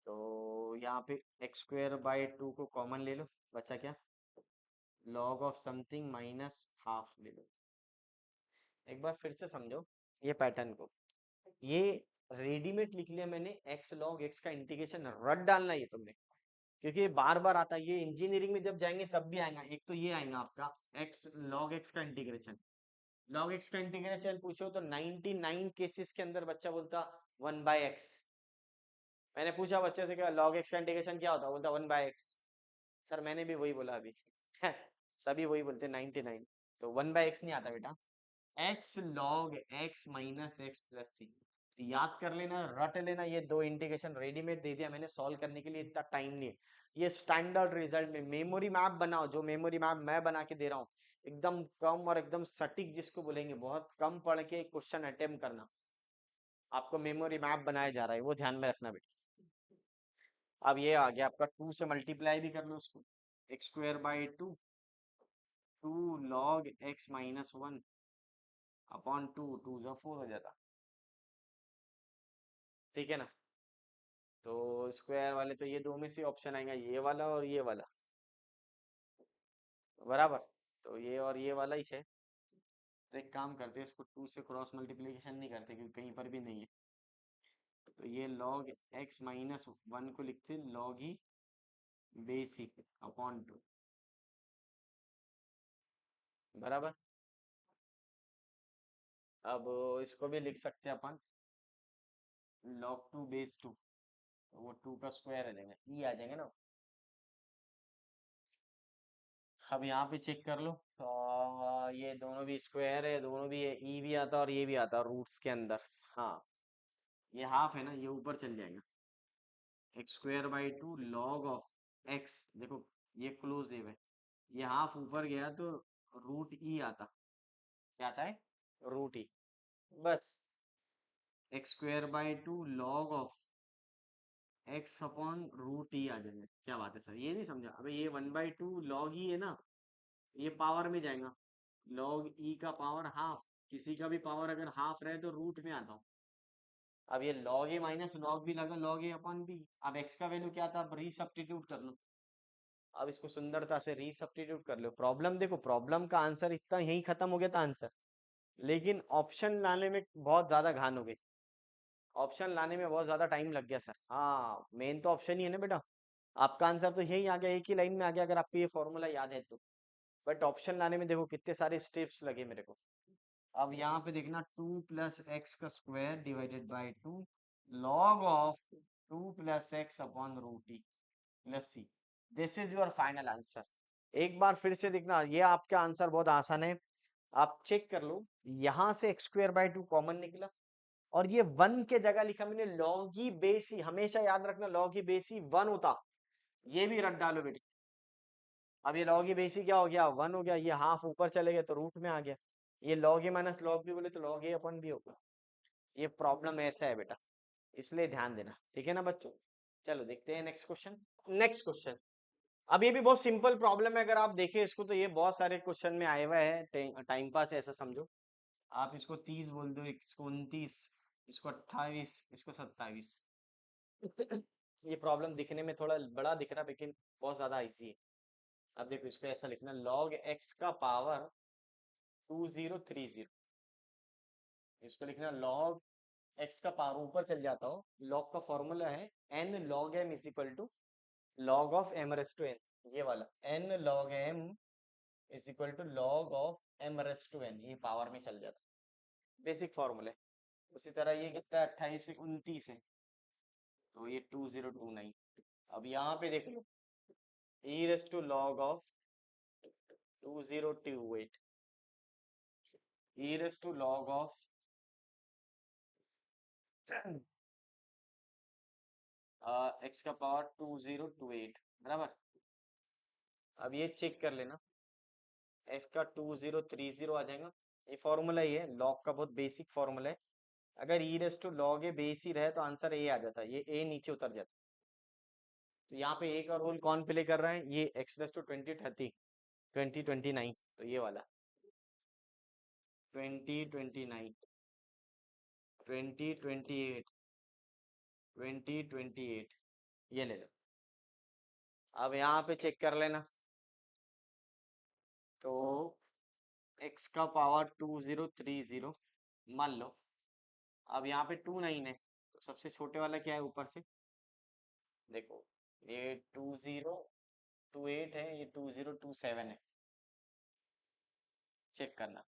तो यहाँ पे x²/2 को कॉमन ले लो, बचा क्या? Log of something minus half ले लो। एक बार फिर से समझो ये पैटर्न को। ये रेडीमेड लिख लिया मैंने, एक्स लॉग एक्स का इंटीग्रेशन रट डालना है तुमने, क्योंकि ये बार बार आता है। ये इंजीनियरिंग में जब जाएंगे तब भी आएगा। एक तो ये आएगा आपका एक्स लॉग एक्स का इंटीग्रेशन। लॉग एक्स का इंटीग्रेशन पूछो तो 99 केसेस के अंदर बच्चा बोलता 1/x। मैंने पूछा बच्चे से क्या लॉग एक्स का इंटीग्रेशन क्या होता है, बोलता 1/x। सर मैंने भी वही बोला अभी। सभी वही बोलते 99। तो 1/x नहीं आता बेटा, X log X minus X plus C. याद कर लेना, रट लेना, ये दो इंटीग्रेशन रेडीमेड दे दिया मैंने, सॉल्व करने के लिए इतना टाइम नहीं है। ये स्टैंडर्ड रिजल्ट में मेमोरी मैप बनाओ, जो मेमोरी मैप मैं बना के दे रहा हूँ, एकदम कम और एकदम सटीक, जिसको बोलेंगे बहुत कम पढ़ के क्वेश्चन अटेम्प्ट करना। आपको मेमोरी मैप बनाया जा रहा है, वो ध्यान में रखना बेटा। अब ये आ गया आपका, 2 से मल्टीप्लाई भी कर लो उसको, x²/2, 2 log x - 1 अपॉन 2, 2 जा 4 हो जाता, ठीक है ना। तो स्क्वायर वाले तो ये दो में से ऑप्शन आएगा, ये वाला और ये वाला, बराबर। तो ये और ये वाला ही है। तो एक काम करते हैं, इसको 2 से क्रॉस मल्टीप्लिकेशन नहीं करते क्योंकि कहीं पर भी नहीं है। तो ये log x - 1 को लिखते log ही बेसिक अपॉन 2, बराबर। अब इसको भी लिख सकते हैं अपन log 2 बेस 2। तो वो 2 का स्क्वायर आ जाएगा, ई आ जाएगा ना। अब यहाँ पे चेक कर लो, ये दोनों भी स्क्वायर है, दोनों भी है, ई भी आता है और ये भी आता है रूट्स के अंदर। हाँ, ये हाफ है ना, ये ऊपर चल जाएगा, x²/2 log ऑफ x। देखो ये क्लोज है, ये हाफ ऊपर गया तो रूट ई आता। क्या आता है? Root E. बस, x²/2 log of x upon root E आ जाएगा। क्या बात है सर, ये नहीं समझा? अबे ये 1/2 log ई है ना, ये पावर में जाएगा, log ई का पावर हाफ। किसी का भी पावर अगर हाफ रहे तो रूट में आता हूँ। अब ये log a minus log b लगा, log a अपॉन b। अब x का वैल्यू क्या था, अब रीसब्स्टिट्यूट कर लो। अब इसको सुंदरता से रीसब्स्टिट्यूट कर लो। प्रॉब्लम देखो, प्रॉब्लम का आंसर इतना यही खत्म हो गया था आंसर, लेकिन ऑप्शन लाने में बहुत ज्यादा घान हो गई। ऑप्शन लाने में बहुत ज्यादा टाइम लग गया सर। हाँ, मेन तो ऑप्शन ही है ना बेटा। आपका आंसर तो यही आ गया, एक ही लाइन में आ गया अगर आपको ये फॉर्मूला याद है तो। बट ऑप्शन लाने में देखो कितने सारे स्टेप्स लगे मेरे को। अब यहाँ पे देखना, 2 + x² divided by 2 log of 2 + x/√t plus c. This is your final answer. एक बार फिर से देखना, ये आपका आंसर बहुत आसान है। आप चेक कर लो, यहाँ से x²/2 कॉमन निकला, और ये 1 के जगह लिखा मैंने लॉग ही बेस ही। हमेशा याद रखना, लॉग ही बेस ही 1 होता। ये भी रख डालो बेटी। अब ये लॉग ही बेस ही क्या हो गया, 1 हो गया। ये हाफ ऊपर चले गए तो रूट में आ गया। ये लॉग ही माइनस लॉग भी बोले तो लॉग ही अपन भी होगा। ये प्रॉब्लम ऐसा है बेटा, इसलिए ध्यान देना, ठीक है ना बच्चों। चलो देखते हैं नेक्स्ट क्वेश्चन। नेक्स्ट क्वेश्चन, अब ये भी बहुत सिंपल प्रॉब्लम है। अगर आप देखें इसको तो ये बहुत सारे क्वेश्चन में आया हुआ है, टाइम पास है ऐसा समझो। आप इसको 30 बोल दो, इसको 29, इसको 28, इसको 27। ये प्रॉब्लम दिखने में थोड़ा बड़ा दिख रहा है, लेकिन बहुत ज्यादा इजी है। अब देखो, इसको ऐसा लिखना, लॉग एक्स का पावर 2030। इसको लिखना लॉग एक्स का पावर, ऊपर चल जाता हो। लॉग का फॉर्मूला है n log m is equal to log of m raise to n। ये वाला n log m is equal to log of m raise to n, ये पावर में चल जाता है, बेसिक फॉर्मूला है। उसी तरह ये कितना है, 28 से 29 है, तो ये 2029। अब यहाँ पे देख लो, e raise to log of 2028, e raise to log of x का पावर 2028 बराबर। अब ये चेक कर लेना, एक्स का 2030 आ जाएगा। ये फॉर्मूला ही है, लॉग का बहुत बेसिक फॉर्मूला है। अगर E raise to log A base ही रहे तो आंसर ए आ जाता है, ये ए नीचे उतर जाता है। तो यहाँ पे ए का रोल कौन प्ले कर रहा है, ये एक्स रेस टू 2029, तो ये वाला 2029, 2028, 2028, ये ले लो। अब यहाँ पे चेक कर लेना, तो x का पावर 2030 मान लो। अब यहाँ पे 29 है, तो सबसे छोटे वाला क्या है ऊपर से, देखो ये 2028 है, ये 2027 है। चेक करना,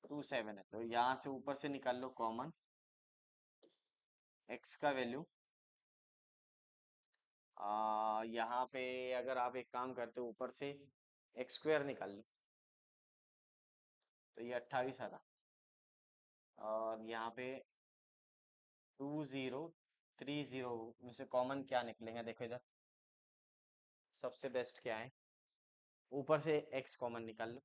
27 है, तो यहाँ से ऊपर से निकाल लो कॉमन x का वैल्यू। यहाँ पे अगर आप एक काम करते हो, ऊपर से x² निकाल लो, तो ये 28 आ रहा। और यहाँ पे 2030 में से कॉमन क्या निकलेगा, देखो इधर सबसे बेस्ट क्या है, ऊपर से x कॉमन निकाल लो।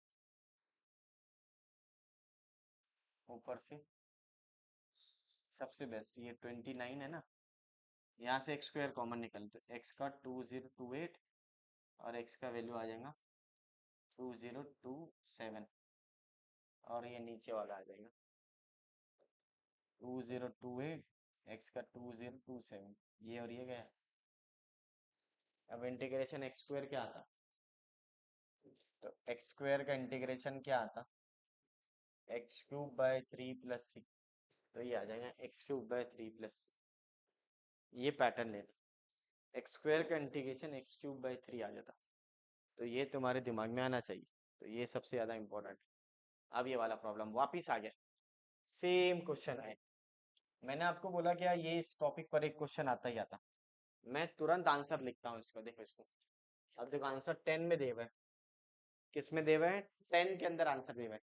ऊपर से सबसे बेस्ट ये 29 है ना, यहाँ से x² कॉमन निकल, तो x का 2028 और x का वैल्यू आ जाएगा 2027, और ये नीचे वाला आ जाएगा 2028, x का 2027, ये और ये गया। अब इंटीग्रेशन x² क्या आता, तो x² का इंटीग्रेशन क्या आता, x³/3 + 6, तो ये आ जाएगा x³/3 + 6। ये पैटर्न लेना, x² का इंटीग्रेशन x³/3 आ जाता, तो ये तुम्हारे दिमाग में आना चाहिए। तो ये सबसे ज्यादा इंपॉर्टेंट। अब ये वाला प्रॉब्लम वापिस आ गया, सेम क्वेश्चन है। मैंने आपको बोला क्या, ये इस टॉपिक पर एक क्वेश्चन आता ही आता। मैं तुरंत आंसर लिखता हूँ इसको, देखो इसको। अब देखो आंसर 10 में देवा है, किस में देवा है, 10 के अंदर आंसर देवा है।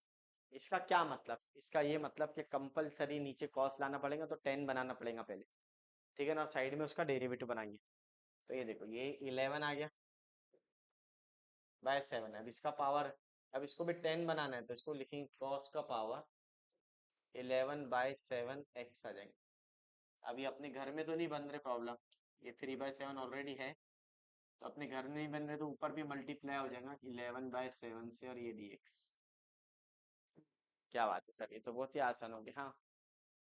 इसका क्या मतलब, इसका ये मतलब कि कंपलसरी नीचे कॉस लाना पड़ेगा, तो 10 बनाना पड़ेगा पहले, ठीक है ना, साइड में उसका डेरिवेटिव बनाएंगे। तो ये देखो, ये 11 आ गया बाय 7। अब इसका पावर, अब इसको भी 10 बनाना है, तो इसको लिखेंगे कॉस का पावर 11/7 x आ जाएंगे। अभी अपने घर में तो नहीं बन रहे प्रॉब्लम, ये 3/7 ऑलरेडी है, तो अपने घर में नहीं बन रहे तो ऊपर भी मल्टीप्लाई हो जाएगा 11/7 से, और ये dx। क्या बात है सर, ये तो बहुत ही आसान हो गया। हाँ,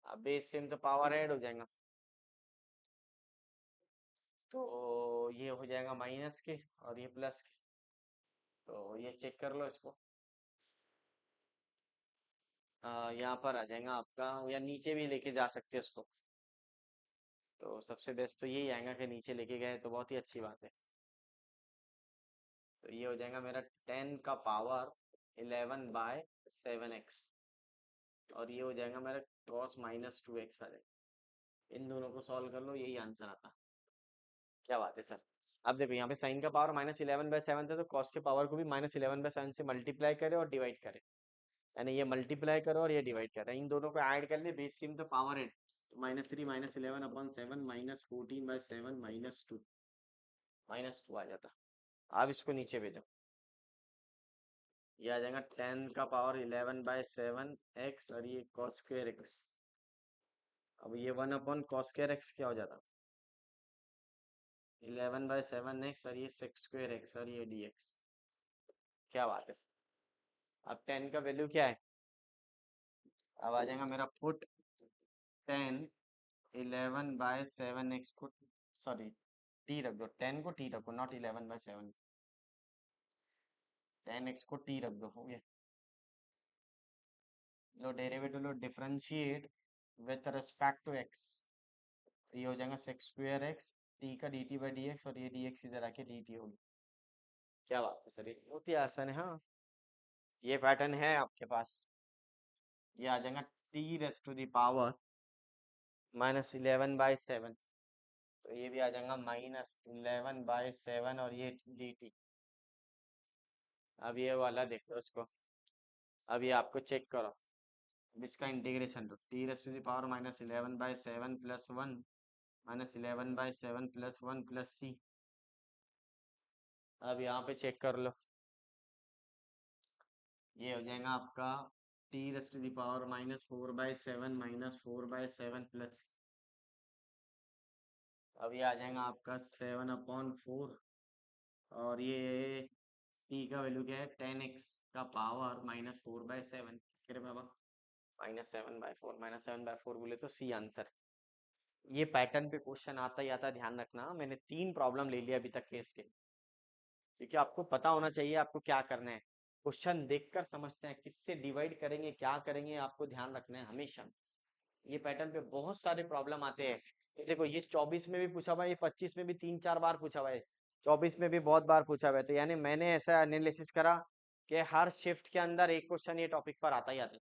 अब बेस सेम तो पावर ऐड हो जाएगा। तो ये हो जाएगा माइनस के और ये प्लस के। तो ये चेक कर लो इसको। यहाँ पर आ जाएगा आपका, या नीचे भी लेके जा सकते हैं इसको। तो सबसे बेस्ट तो यही आएगा कि नीचे लेके गए तो बहुत ही अच्छी बात है। तो ये हो जाएगा मेरा 10⁻⁷ और ये हो जाएगा मेरा cos-2x आ जाएगा। इन दोनों को सॉल्व कर लो, यही आंसर आता। क्या बात है सर। अब देखो यहाँ पे साइन का पावर -11/7 था, तो कॉस के पावर को भी -11/7 से मल्टीप्लाई करे और डिवाइड करे। यानी ये मल्टीप्लाई करो और ये डिवाइड करो, इन दोनों को ऐड कर ले, बेसिस तो पावर है। तो -3 -11/7 -14/7 -2 आ जाता। अब इसको नीचे भेजो, ये आ जाएगा 10⁻11/7 x और ये cos²x। अब ये 1/cos²x क्या हो जाता? 11/7 x और ये sec²x और ये dx। क्या बात है। अब 10 का वैल्यू क्या है? अब आ जाएगा मेरा पुट 10 11/7 x को, सॉरी टी रख दो, 10 को टी रखो, नॉट 11/7। 10x को टी रख दो, हो गया। लो डेरिवेटिव लो, differentiate with respect to x। तो ये हो जाएगा sec²x, टी का dt/dx और ये dx इधर आके dt होगी। क्या बात है सर, ये बहुत ही आसान है। हाँ, ये पैटर्न है आपके पास। ये आ जाएगा t⁻⁻11/7। तो ये भी आ जाएगा -11/7 और ये dt। अब ये वाला देखो इसको। अब ये आपको चेक करो। अब इसका इंटीग्रेशन दो, t⁻⁻11/7 + 1 -11/7 + 1 + c। अब यहाँ पे चेक कर लो, ये हो जाएगा आपका t⁻⁻4/7 -4/7 + c। अब ये आ जाएगा आपका 7/4 और ये t का वैल्यू क्या है, 10x का पावर -4/7। फिर बाबा -7/4 -7/4 बोले तो सी आंसर। ये पैटर्न पे क्वेश्चन आता ही आता, ध्यान रखना। मैंने 3 प्रॉब्लम ले लिया अभी तक केस के, क्योंकि आपको पता होना चाहिए आपको क्या करना है। क्वेश्चन देखकर समझते हैं, किससे डिवाइड करेंगे, क्या करेंगे, आपको ध्यान रखना है हमेशा। ये पैटर्न पे बहुत सारे प्रॉब्लम आते हैं। ये देखो, ये 24 में भी पूछा हुआ है, ये 25 में भी 3-4 बार पूछा हुआ है, 24 में भी बहुत बार पूछा हुआ है। तो यानी मैंने ऐसा एनालिसिस करा कि हर शिफ्ट के अंदर एक क्वेश्चन ये टॉपिक पर आता ही आता है।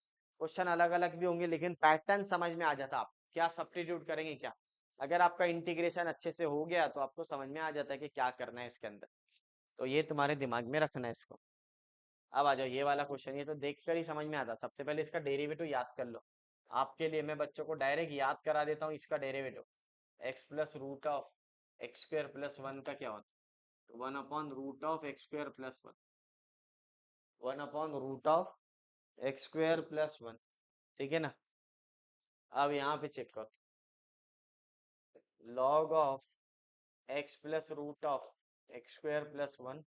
क्वेश्चन अलग अलग भी होंगे, लेकिन पैटर्न समझ में आ जाता। आप क्या सब्स्टिट्यूट करेंगे, क्या अगर आपका इंटीग्रेशन अच्छे से हो गया तो आपको समझ में आ जाता है कि क्या करना है इसके अंदर। तो ये तुम्हारे दिमाग में रखना है इसको। अब आ जाओ ये वाला क्वेश्चन, ये तो देखकर ही समझ में आता। सबसे पहले इसका डेरिवेटिव याद कर लो। आपके लिए मैं बच्चों को डायरेक्ट याद करा देता हूँ इसका डेरिवेटिव। x + √(x²+1) का क्या होता है? 1/√(x²+1), 1/√(x²+1। ठीक है ना। अब यहाँ पे चेक करो, log of x + √(x²+1),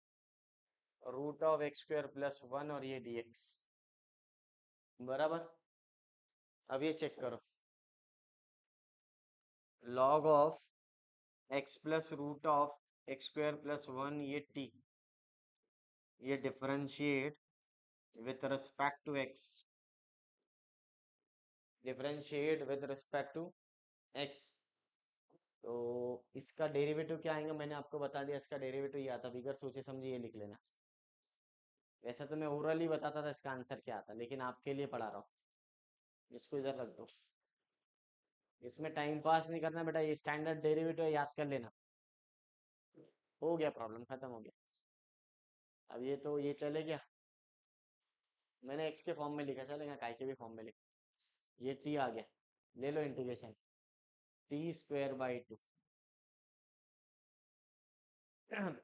√(x²+1) और ये dx बराबर। अब ये चेक करो, log ऑफ x + √(x²+1), ये t, ये differentiate with respect to x, differentiate with respect to x। तो इसका डेरिवेटिव क्या आएगा, मैंने आपको बता दिया। इसका डेरिवेटिव ये आता, बिगर सोचे समझे ये लिख लेना। वैसे तो मैं ओरली बताता था इसका आंसर क्या आता, लेकिन आपके लिए पढ़ा रहा हूँ। इसको इधर रख दो, इसमें टाइम पास नहीं करना बेटा, ये स्टैंडर्ड डेरिवेटिव याद कर लेना। हो गया, प्रॉब्लम खत्म हो गया। अब ये तो ये चले गया, मैंने x के फॉर्म में लिखा, चलेगा काय के भी फॉर्म में लिखा। ये t आ गया, ले लो इंटीग्रेशन, t²/2।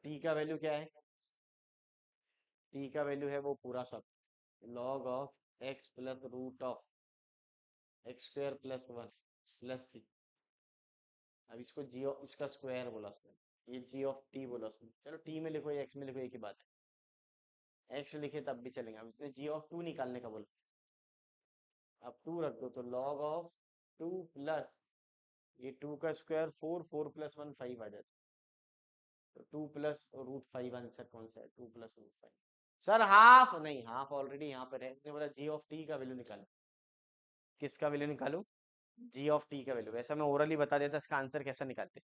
t का वैल्यू क्या है, t का वैल्यू है वो पूरा सब, log of x + √(x²+1) + t। अब इसको इसका स्क्वायर बोला उसने, ये g ऑफ t बोला उसने। चलो t में लिखो या x में लिखो, एक ही बात है। x लिखे तब भी चलेगा, अब इसने g ऑफ 2 निकालने का बोला। अब 2 रख दो, तो log ऑफ 2 प्लस ये 2 का स्क्वायर 4, 4 + 1 5 आ जाता। तो 2 + √5 आंसर कौन सा है? 2 + √5। सर हाफ नहीं, हाफ ऑलरेडी यहाँ पर है, इसने बोला जी ऑफ टी का वैल्यू निकालो। किसका वैल्यू निकालू? जी ऑफ टी का वैल्यू। वैसे मैं ओरली बता देता इसका आंसर कैसे निकालते।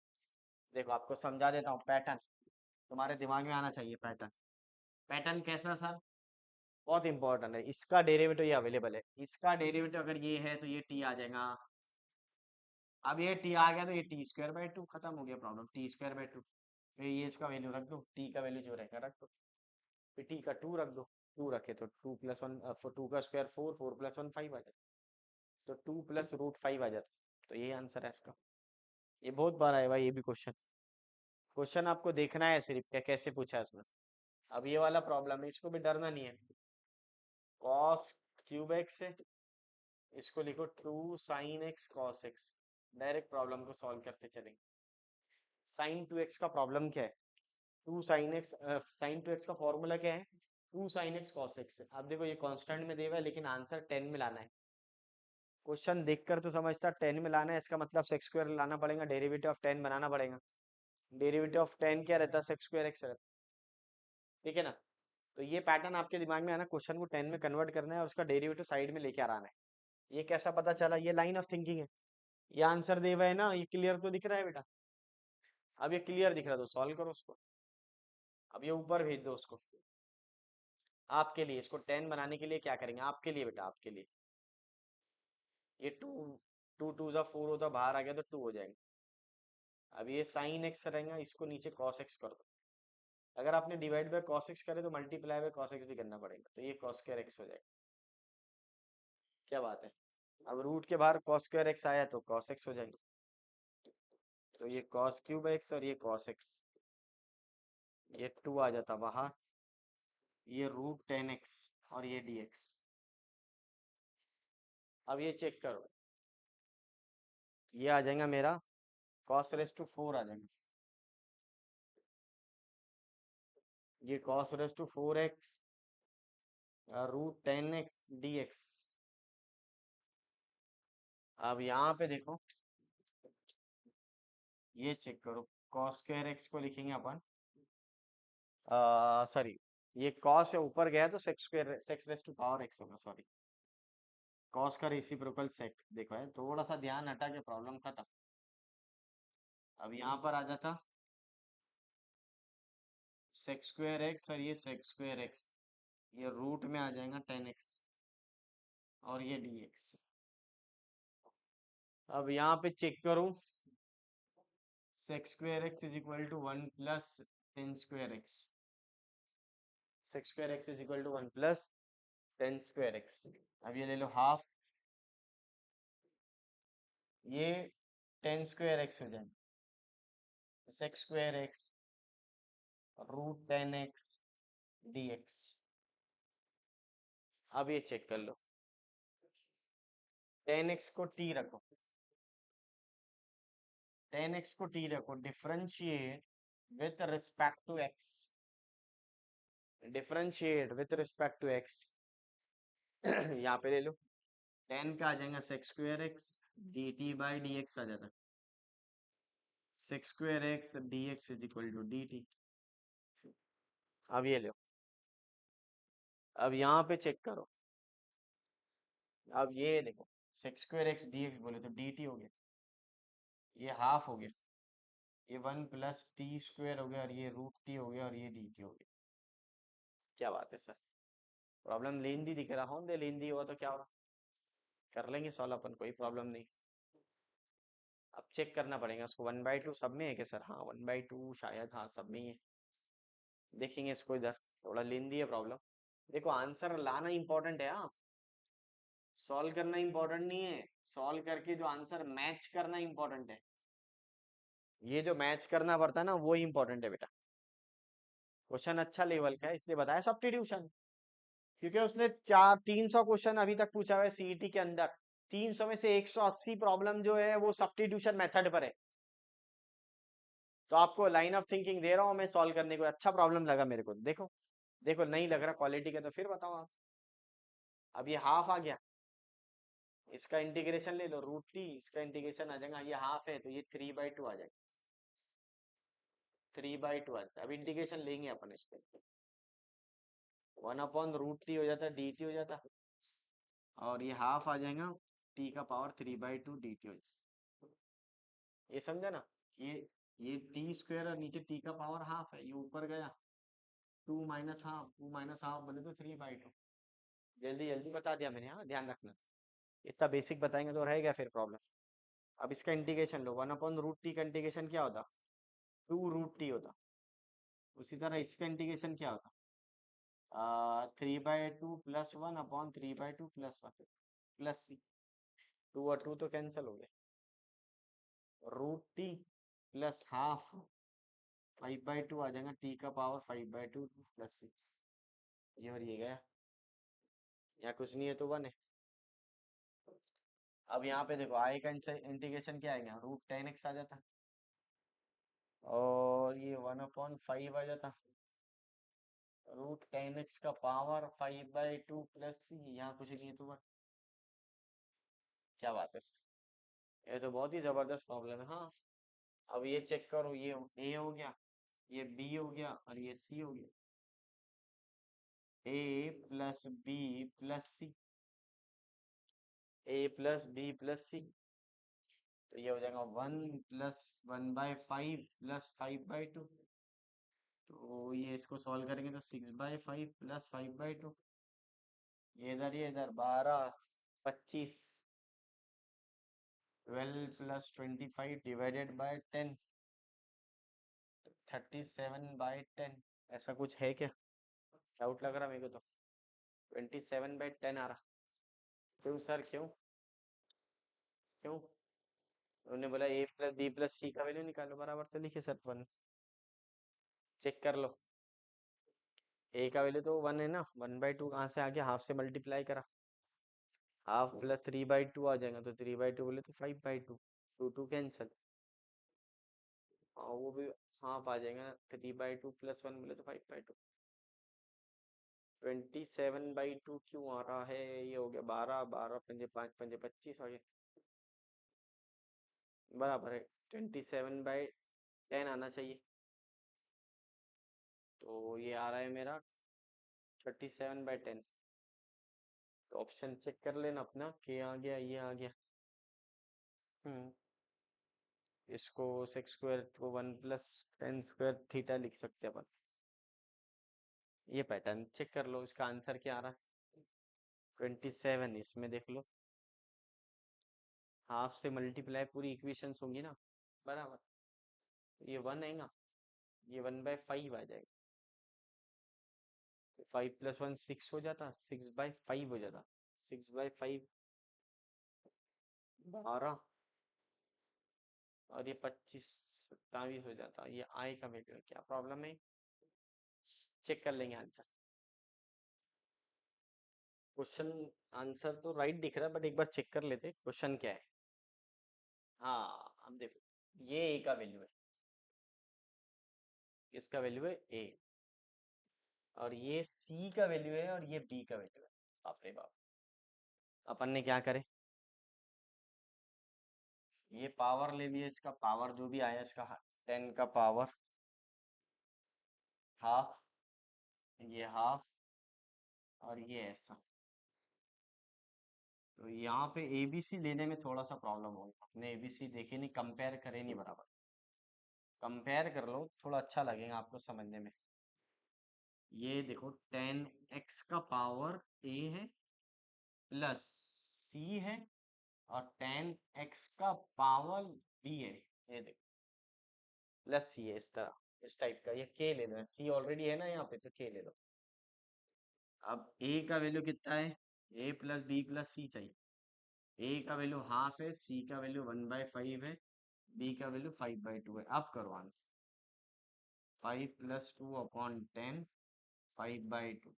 देखो आपको समझा देता हूँ पैटर्न, तुम्हारे दिमाग में आना चाहिए पैटर्न। पैटर्न कैसा सर? बहुत इंपॉर्टेंट है। इसका डेरिवेटिव ये अवेलेबल है, इसका डेरिवेटिव अगर ये है तो ये टी आ जाएगा। अब ये टी आ गया तो ये t²/2 खत्म हो गया प्रॉब्लम। t²/2 फिर ये इसका वैल्यू रख दो, टी का वैल्यू जो रहेगा रख दो, फिर टी का 2 रख दो। 2 रखे तो 2 + 1 2 का स्क्वायर 4, 4 + 1 5 आ जाता। तो 2 + √5 आ जाता। तो ये आंसर है इसका। ये बहुत बार आया भाई ये भी क्वेश्चन। क्वेश्चन आपको देखना है सिर्फ क्या कैसे पूछा है उसमें। अब ये वाला प्रॉब्लम है, इसको भी डरना नहीं है। cos³ x है, इसको लिखो 2 sin x cos x। Direct problem को सॉल्व करते चलेंगे। sin 2x का प्रॉब्लम क्या है? 2 sin x, sin 2x का फॉर्मूला क्या है? 2 sin x cos x। अब देखो ये कांस्टेंट में दिया हुआ है लेकिन आंसर 10 में लाना है। क्वेश्चन देखकर तो समझता 10 में लाना है, इसका मतलब sec² लाना पड़ेगा, डेरिवेटिव ऑफ 10 बनाना पड़ेगा। डेरिवेटिव ऑफ 10 क्या रहता है? sec² x रहता है। ठीक है ना? तो ये पैटर्न आपके दिमाग में आना, क्वेश्चन को 10 में कन्वर्ट करना है और उसका डेरिवेटिव साइड में लेके आना है। ये कैसा पता चला? ये लाइन ऑफ थिंकिंग है। ये आंसर दे हुआ है ना, ये क्लियर तो दिख रहा है बेटा। अब ये क्लियर दिख रहा है तो सॉल्व करो उसको। अब ये ऊपर भेज दो उसको। आपके लिए इसको 10 बनाने के लिए क्या करेंगे? आपके लिए बेटा, आपके लिए ये 2, 2 × 2 = 4 होता, बाहर आ गया तो 2 हो जाएगा। अब ये sin x रहेगा, इसको नीचे cos x कर दो। अगर आपने डिवाइड बाय cos x करे तो मल्टीप्लाई बाय cos x भी करना पड़ेगा, तो ये cos² x हो जाएगा। क्या बात है? अब रूट के बाहर cos² x आया तो cos x हो जाएगा। तो ये cos³ x और ये cos x, ये 2 आ जाता बाहर, ये √10x और ये dx। अब ये चेक करो, ये आ जाएगा मेरा cos⁴ आ जाएगा। ये cos⁴x √10x dx। अब यहाँ पे देखो, ये चेक करो, cos² x को लिखेंगे अपन, सॉरी, ये cos है ऊपर गया तो sec² x होगा, सॉरी। cos का रेसिप्रोकल sec, देखो है थोड़ा सा ध्यान हटा के प्रॉब्लम खत्म। अब यहाँ पर आ जाता sec² x और ये sec²x, ये रूट में आ जाएगा 10x और ये dx। अब यहाँ पे चेक करूं, sec² x = 1 + 10²x। sec² x = 1 + 10²x। अब ये ले लो हाफ, ये 10²x हो जाएगा। sec² x √10x dx। अब ये चेक कर लो, 10x को t रखो, 10x को t रखो, differentiate with respect to x, differentiate with respect to x। यहाँ पे ले लो, 10 का आ जाएगा sec²x dt/dx आ जाता, sec²x dx = dt। अब ये लो, अब यहाँ पे चेक करो, अब ये देखो sec²x dx बोले तो dt हो गया, ये हाफ हो गया, ये 1 + t² हो गया और ये √t हो गया और ये dt हो गया। क्या बात है सर, प्रॉब्लम लेंदी दिख रहा हूँ, दे लेंदी हुआ तो क्या हुआ, कर लेंगे सॉल्व अपन, कोई प्रॉब्लम नहीं। अब चेक करना पड़ेगा उसको, 1/2 सब में है क्या सर? हाँ 1/2 शायद, हाँ सब में ही है। देखेंगे इसको इधर, थोड़ा लेंदी है प्रॉब्लम। देखो आंसर लाना इंपॉर्टेंट है, हाँ सॉल्व करना इंपॉर्टेंट नहीं है, सॉल्व करके जो आंसर मैच करना इंपॉर्टेंट है। ये जो मैच करना पड़ता है ना वो इंपॉर्टेंट है बेटा। क्वेश्चन अच्छा लेवल का है इसलिए बताया सब्स्टिट्यूशन, क्योंकि उसने 300 क्वेश्चन अभी तक पूछा हुआ है सीईटी के अंदर। 300 में से 180 प्रॉब्लम जो है वो सब्स्टिट्यूशन मेथड पर है। तो आपको लाइन ऑफ थिंकिंग दे रहा हूँ मैं सॉल्व करने को, अच्छा प्रॉब्लम लगा मेरे को। देखो देखो नहीं लग रहा क्वालिटी का तो फिर बताओ आप। अब ये हाफ आ गया, इसका इंटीग्रेशन ले लो √t, इसका इंटीग्रेशन आ जाएगा, ये हाफ है तो ये 3/2 आ जाएगा। 3/2 आता है। अब इंटीग्रेशन लेंगे अपन इस पे, 1/√t हो जाता है, dt हो जाता, और ये हाफ आ जाएगा t का पावर 3/2 dt हो जाएगा। ये समझा ना? ये ये टी स्क्वायर और नीचे टी का पावर हाफ है, ये ऊपर गया 2 - ½ बोले तो 3/2। जल्दी जल्दी बता दिया मैंने, हाँ ध्यान रखना, इतना बेसिक बताएंगे तो रहेगा फिर प्रॉब्लम। अब इसका इंटीग्रेशन लो, 1/√t का इंटीग्रेशन क्या होता? 2√t होता। उसी तरह इसका इंटीग्रेशन क्या होता? 3/2 + 1/3/2 + 1 प्लस सी। 2 और 2 तो कैंसिल हो गए, √t + ½ 5/2 आ जाएगा, t का पावर 5/2 + 6, ये और ये गया, यहाँ कुछ नहीं है तो 1 है। अब यहाँ पे देखो आई का इंटीग्रेशन क्या आएगा, √10x आ जाता, और ये 1/5 आ जाता, √10x का पावर 5/2 + c, यहाँ कुछ नहीं है तो 1। क्या बात है सर, ये तो बहुत ही जबरदस्त प्रॉब्लम है। हाँ, अब ये चेक करो, ये ए हो गया, ये बी हो गया, और ये सी हो गया, ए + बी + सी, ए + बी + सी, तो ये हो जाएगा 1 + 1/5 + 5/2, तो ये इसको सॉल्व करेंगे तो 6/5 + 5/2, ये इधर 12 25, 12 + 25 ÷ 10, 37/10, ऐसा कुछ है क्या? डाउट लग रहा मेरे को तो, 27/10 आ रहा। क्यों सर, क्यों क्यों? उन्होंने बोला a + b + c का वैल्यू निकालो, बराबर तो लिखे सर अपन, चेक कर लो। a का वैल्यू तो 1 है ना, 1/2 कहाँ से आ गया, हाफ से मल्टीप्लाई करा, हाफ + 3/2 आ जाएगा, तो 3/2 बोले तो 5/2, 2 कैंसल, और वो भी हाफ आ जाएगा, 3/2 + 1 बोले तो 5/2। 27/2 क्यों आ रहा है? ये हो गया 12, 12 पंजे 5 पंजे 25 आ गया, बराबर है 27/10 आना चाहिए, तो ये आ रहा है मेरा 37/10। तो ऑप्शन चेक कर लेना अपना, के आ गया, ये आ गया। हम्म इसको सेक्स स्क्वायर को 1 + tan² लिख सकते हैं अपन। ये पैटर्न चेक कर लो, इसका आंसर क्या आ रहा है, 27, इसमें देख लो, हाफ से मल्टीप्लाई पूरी इक्वेशंस होंगी ना, बराबर, तो ये 1 है ना, ये 1/5 आ जाएगा, 5 + 1 6 हो जाता, 6/5 हो जाता, 6/5 12, और ये 25 27 हो जाता, ये आई का वैल्यू है, क्या प्रॉब्लम है, चेक कर लेंगे आंसर। क्वेश्चन आंसर तो राइट दिख रहा है, बट एक बार चेक कर लेते क्वेश्चन क्या है। हाँ, अब देखो, ये ए का वैल्यू है, इसका वैल्यू है ए, और ये सी का वैल्यू है, और ये बी का वैल्यू है। बाप रे बाप, अपन ने क्या करे, ये पावर ले लिया, इसका पावर जो भी आया इसका 10 का पावर हाफ, ये हाफ, और ये ऐसा, तो यहाँ पे एबीसी लेने में थोड़ा सा प्रॉब्लम होगी, अपने एबीसी देखे नहीं, कंपेयर करे नहीं बराबर, कंपेयर कर लो, थोड़ा अच्छा लगेगा आपको समझने में। ये देखो 10x का पावर ए है, प्लस सी है, और 10x का पावर बी है, ये देखो, प्लस सी है, इस तरह, इस टाइप का, ये के ले लो, सी ऑलरेडी है ना यहाँ पे, तो के ले लो। अब ए का वैल्यू कितना है, ए + बी + सी चाहिए, ए का वैल्यू हाफ है, सी का वैल्यू 1/5 है, बी का वैल्यू 5/2 है। अब करो आंसर, 5 + 2/10, 5/2।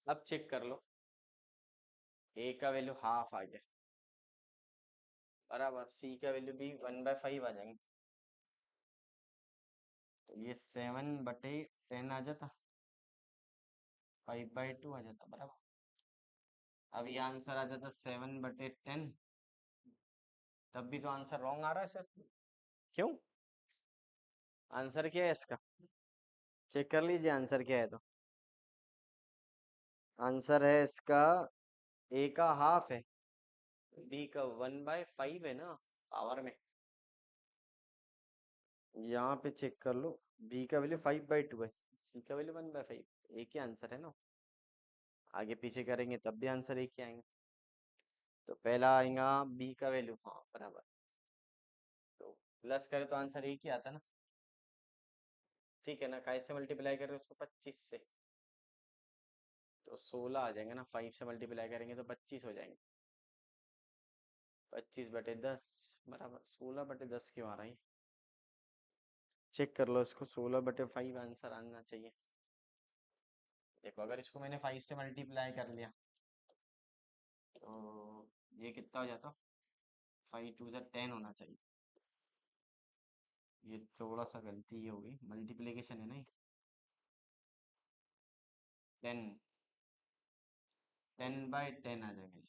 अब चेक कर लो, ए का वैल्यू हाफ आ गया, बराबर, सी का वैल्यू भी 1/5 आ जाएंगे, तो ये 7/10 आ जाता, 5/2 आ जाता, बराबर। अब ये आंसर आ जाता 7/10, तब भी तो आंसर रॉन्ग आ रहा है सर, क्यों? आंसर क्या है इसका? चेक कर लीजिए आंसर क्या है तो। आंसर है इसका ए का हाफ है, बी का 1/5 है ना पावर में। यहाँ पे चेक कर लो, बी का वैल्यू 5/2 है, सी का वैल्यू 1/5। एक ही आंसर है ना, आगे पीछे करेंगे तब भी आंसर एक ही आएंगे। तो पहला आएगा बी का वैल्यू, हाँ बराबर। तो प्लस करें तो आंसर एक ही आता ना, ठीक है ना। काय से मल्टीप्लाई करें उसको? 25 से, तो 16 आ जाएंगे ना। 5 से मल्टीप्लाई करेंगे तो 25 हो जाएंगे। 25/10 बराबर 16/10 क्यों आ रहा है? चेक कर लो इसको, 16/5 आंसर आना चाहिए। देखो अगर इसको मैंने 5 से मल्टीप्लाई कर लिया तो ये कितना हो जाता? 5 2 10 होना चाहिए। ये थोड़ा सा गलती हो गई, मल्टीप्लिकेशन है ना ये। 10, 10/10 आ जाएगा ये।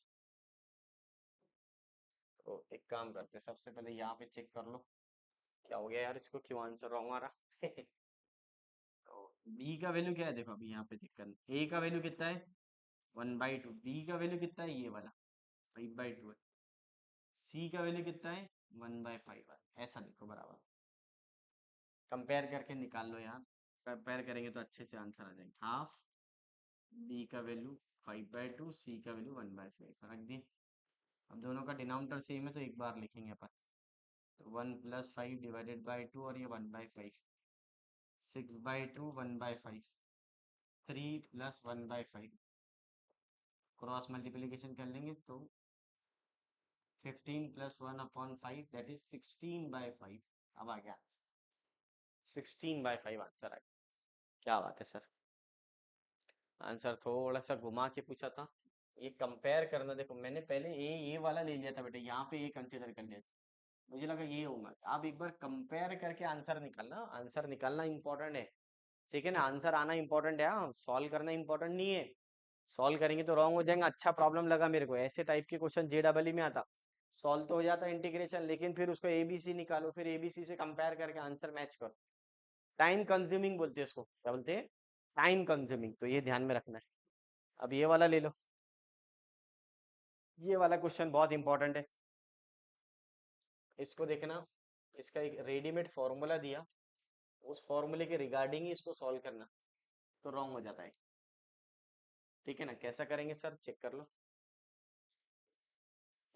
तो एक काम करते हैं, सबसे पहले यहाँ पे चेक कर लो क्या हो गया यार, इसको क्यों आंसर रॉन्ग आ रहा। तो बी का वैल्यू क्या है? देखो अभी यहाँ पे चेक करना, ए का वैल्यू कितना है? 1/2। बी का वैल्यू कितना है? ये वाला 5/2 है। सी का वैल्यू कितना है? 1/5 है। ऐसा देखो बराबर, कंपेयर करके निकाल लो यार। कंपेयर करेंगे तो अच्छे से आंसर आ जाएंगे। हाफ, बी का वैल्यू 5/2, सी का वैल्यू 1/5 रख दिए। अब दोनों का डिनोमिनेटर सेम है तो एक बार लिखेंगे अपन। तो 1+5/2 और ये 1/5, 6/2 1/5, 3+1/5, क्रॉस मल्टीप्लीकेशन कर लेंगे तो 15+1/5 दैट इज 16/5। अब आ गया 16/5 आंसर आ गया। क्या बात है सर, आंसर थोड़ा सा घुमा के पूछा था। ये कंपेयर करना, देखो मैंने पहले ये वाला ले लिया था बेटा, यहाँ पे ये कंसिडर कर लिया था। मुझे लगा ये होगा। आप एक बार कंपेयर करके आंसर निकालना, आंसर निकालना इंपॉर्टेंट है, ठीक है ना। आंसर आना इंपॉर्टेंट है, हाँ सॉल्व करना इंपॉर्टेंट नहीं है। सॉल्व करेंगे तो रॉन्ग हो जाएंगे। अच्छा प्रॉब्लम लगा मेरे को, ऐसे टाइप के क्वेश्चन JEE में आता। सॉल्व तो हो जाता इंटीग्रेशन, लेकिन फिर उसको ABC निकालो, फिर ABC से कंपेयर करके आंसर मैच करो। टाइम कंज्यूमिंग बोलते हैं इसको, क्या बोलते हैं? Time consuming. तो ये ध्यान में रखना है। अब ये वाला ले लो, ये वाला क्वेश्चन बहुत इंपॉर्टेंट है। इसको देखना, इसका एक रेडीमेड फॉर्मूला दिया, उस फॉर्मूले के रिगार्डिंग ही इसको सॉल्व करना, तो रॉन्ग हो जाता है। ठीक है ना, कैसा करेंगे सर? चेक कर लो।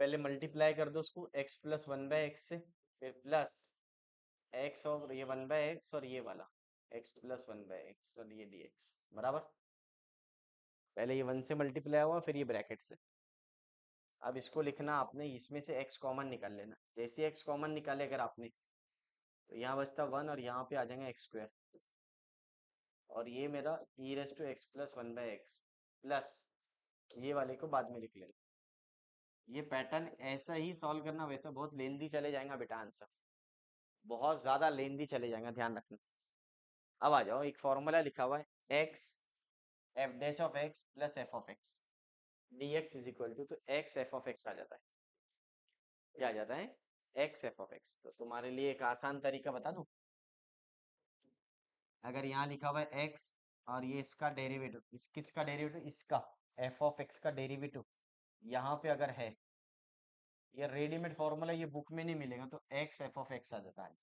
पहले मल्टीप्लाई कर दो उसको x+1/x से, फिर प्लस x और ये 1/x और ये वाला x+1/x और ये dx बराबर। पहले ये 1 से मल्टीप्लाई हुआ, फिर ये ब्रैकेट से। अब इसको लिखना आपने, इसमें से x कॉमन निकाल लेना। जैसे ही x कॉमन निकाले अगर आपने, तो यहाँ बचता 1 और यहाँ पे आ जाएगा x²। और ये मेरा e⁻x+1/x प्लस ये वाले को बाद में लिख लेना। ये पैटर्न ऐसा ही सॉल्व करना, वैसा बहुत लेंदी चले जाएगा बेटा आंसर, बहुत ज्यादा लेंदी चले जाएगा, ध्यान रखना। अब आ जाओ, एक फॉर्मूला लिखा हुआ है x f'(x + f(x) dx is equal to, तो x f(x) आ जाता है। क्या आ जाता है? x f(x). तो तुम्हारे लिए एक आसान तरीका बता दूं। अगर यहाँ लिखा हुआ है x और ये इसका डेरिवेटिव, किसका डेरिवेटिव? इसका f(x) का डेरिवेटिव यहाँ पे अगर है, ये रेडीमेड फॉर्मूला ये बुक में नहीं मिलेगा, तो x f(x) आ जाता है।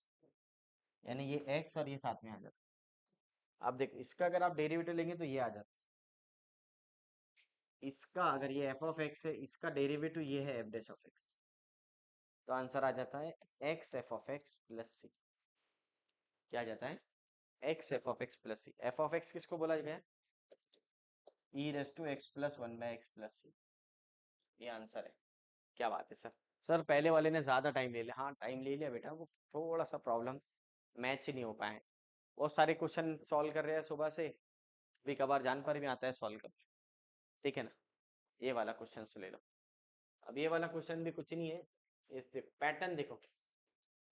यानी ये x और ये साथ में आ जाता है। अब देखो इसका अगर आप डेरिवेटिव लेंगे तो ये आ जाता है। इसका अगर ये f(x) है, इसका डेरिवेटिव ये है f'(x), तो आंसर आ जाता है x f(x) + c। क्या आ जाता है? x f(x) + c। f(x) किसको बोला गया है? e⁻x+1/x + c। ये आंसर है। क्या बात है सर। सर पहले वाले ने ज्यादा टाइम ले लिया, हाँ टाइम ले लिया बेटा, वो थोड़ा सा प्रॉब्लम, मैच ही नहीं हो पाए। बहुत सारे क्वेश्चन सॉल्व कर रहे हैं सुबह से, भी कभार जान पर भी आता है सॉल्व कर। ठीक है ना, ये वाला क्वेश्चन ले लो। अब ये वाला क्वेश्चन भी कुछ नहीं है, इस पैटर्न देखो,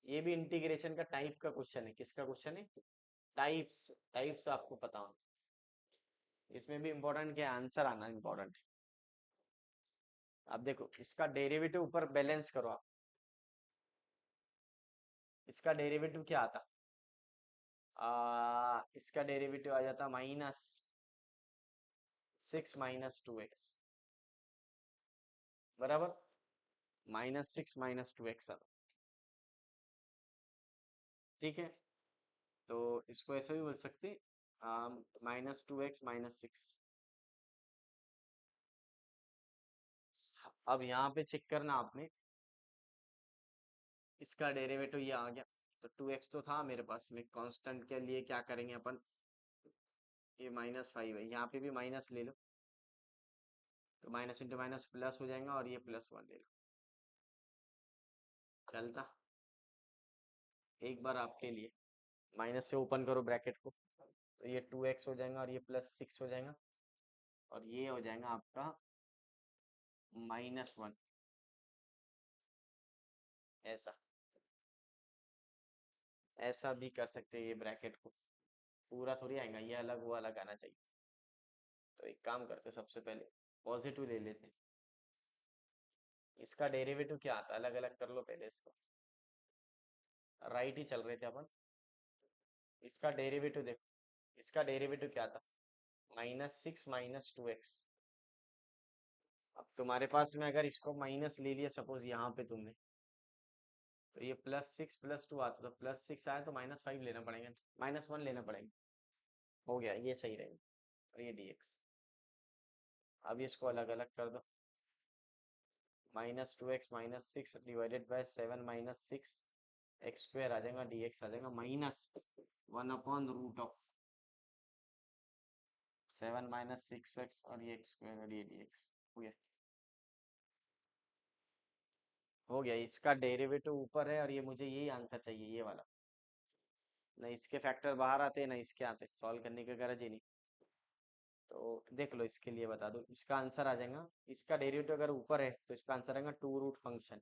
ये भी इंटीग्रेशन का टाइप का क्वेश्चन है। किसका क्वेश्चन है? टाइप्स। टाइप्स आपको पता हो, इसमें भी इंपॉर्टेंट क्या है? आंसर आना इंपॉर्टेंट है। अब देखो इसका डेरिवेटिव ऊपर बैलेंस करो आप, इसका डेरिवेटिव क्या आता? इसका डेरिवेटिव आ जाता -6 - 2x, बराबर। -6 - 2x आता, ठीक है। तो इसको ऐसे भी बोल सकते, -2x - 6। अब यहाँ पे चेक करना आपने, इसका डेरिवेटिव ये आ गया। तो 2x तो था मेरे पास में, कांस्टेंट के लिए क्या करेंगे अपन, ये -5 है, यहाँ पे भी माइनस ले लो, तो माइनस इंटू माइनस प्लस हो जाएगा, और ये +1 ले लो, चलता। एक बार आपके लिए, माइनस से ओपन करो ब्रैकेट को, तो ये 2x हो जाएगा, और ये +6 हो जाएगा, और ये हो जाएगा आपका -1, ऐसा। ऐसा भी कर सकते हैं, ये ब्रैकेट को पूरा थोड़ी आएगा, ये अलग वो अलग आना चाहिए। तो एक काम करते, सबसे पहले पॉजिटिव ले लेते हैं। इसका डेरिवेटिव क्या आता है, अलग अलग कर लो पहले इसको, राइट ही चल रहे थे अपन। इसका डेरिवेटिव देखो, इसका डेरिवेटिव क्या था, -6 - 2x। अब तुम्हारे पास में अगर इसको माइनस ले लिया सपोज यहाँ पे तुमने, तो ये +6 +2 आता, तो +6 आया तो -5 लेना पड़ेगा, -1 लेना पड़ेगा, हो गया, ये सही रहेगा। और ये dx, अब इसको अलग अलग कर दो, -2x - 6 divided by 7 - 6 x square आ जाएगा, dx आ जाएगा -1/√ऑफ 7 - 6x, और ये x स्क्वायर, और ये dx हो गया। हो गया, इसका डेरिवेटिव ऊपर है, और ये मुझे यही आंसर चाहिए, ये वाला। ना इसके फैक्टर बाहर आते, ना इसके आते, सॉल्व करने की गरज ही नहीं। तो देख लो, इसके लिए बता दो, इसका आंसर आ जाएगा, इसका डेरिवेटिव अगर ऊपर है तो इसका आंसर आएगा 2 रूट फंक्शन।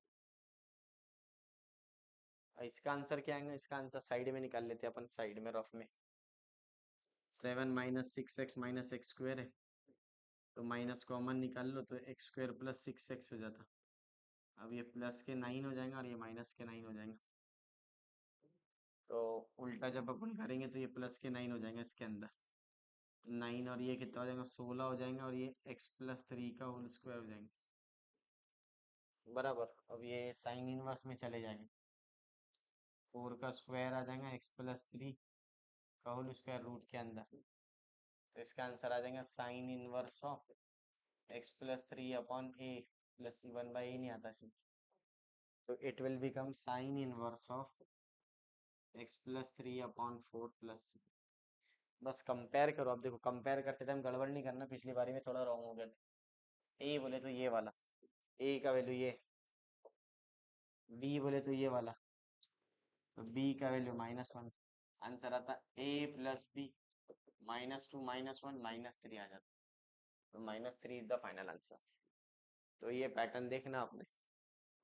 इसका आंसर क्या आएगा, इसका आंसर साइड में निकाल लेते हैं अपन, साइड में रफ में, 7 - 6x - x स्क्वायर है, तो माइनस कॉमन निकाल लो, तो x स्क्वायर +6x हो जाता। अब ये प्लस के 9 हो जाएगा, और ये माइनस के 9 हो जाएगा, तो उल्टा जब अपन करेंगे तो ये +9 हो जाएगा इसके अंदर, 9 और ये कितना हो जाएगा, 16 हो जाएगा, और ये x +3 का होल स्क्वायर हो जाएंगे, बराबर। अब ये साइन इनवर्स में चले जाएंगे, 4 का स्क्वायर आ जाएगा, x +3 का होल स्क्वायर रूट के अंदर, तो इसका आंसर आ जाएगा sine inverse of x +3/a, +1/a नहीं आता इसमें, तो it will become sine inverse of x +3/4 +, बस कंपेयर करो। अब देखो, कंपेयर करते टाइम गड़बड़ नहीं करना, पिछली बारी में थोड़ा रॉन्ग हो गया था। ए बोले तो ये वाला, ए का वैल्यू ये, बी बोले तो ये वाला, तो बी का वैल्यू -1, आंसर आता a + b, -2 -1 -3 आ जाता, तो -3 इज द फाइनल आंसर। तो ये पैटर्न देखना आपने,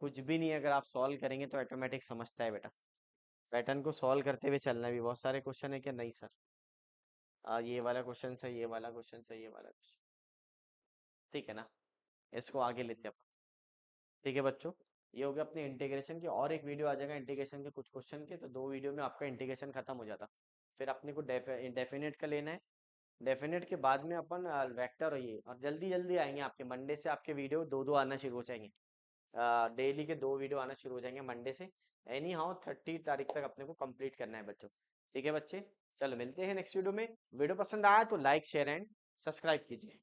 कुछ भी नहीं अगर आप सॉल्व करेंगे तो ऑटोमेटिक समझता है बेटा, पैटर्न को सॉल्व करते हुए चलना। भी बहुत सारे क्वेश्चन है क्या, नहीं सर, ये वाला क्वेश्चन सही, ये वाला क्वेश्चन सही, ये वाला क्वेश्चन, ठीक है ना, इसको आगे लेते हैं अपन। ठीक है बच्चों, ये हो गया अपने इंटीग्रेशन की, और एक वीडियो आ जाएगा इंटीग्रेशन के कुछ क्वेश्चन के, तो 2 वीडियो में आपका इंटीग्रेशन खत्म हो जाता। फिर अपने को डेफिनेट का लेना है, डेफिनेट के बाद में अपन वेक्टर और ये, और जल्दी जल्दी आएंगे आपके, मंडे से आपके वीडियो दो दो आना शुरू हो जाएंगे, डेली के 2 वीडियो आना शुरू हो जाएंगे मंडे से। एनी हाउ 30 तारीख तक अपने को कंप्लीट करना है बच्चों, ठीक है बच्चे। चलो मिलते हैं नेक्स्ट वीडियो में, वीडियो पसंद आया तो लाइक शेयर एंड सब्सक्राइब कीजिए।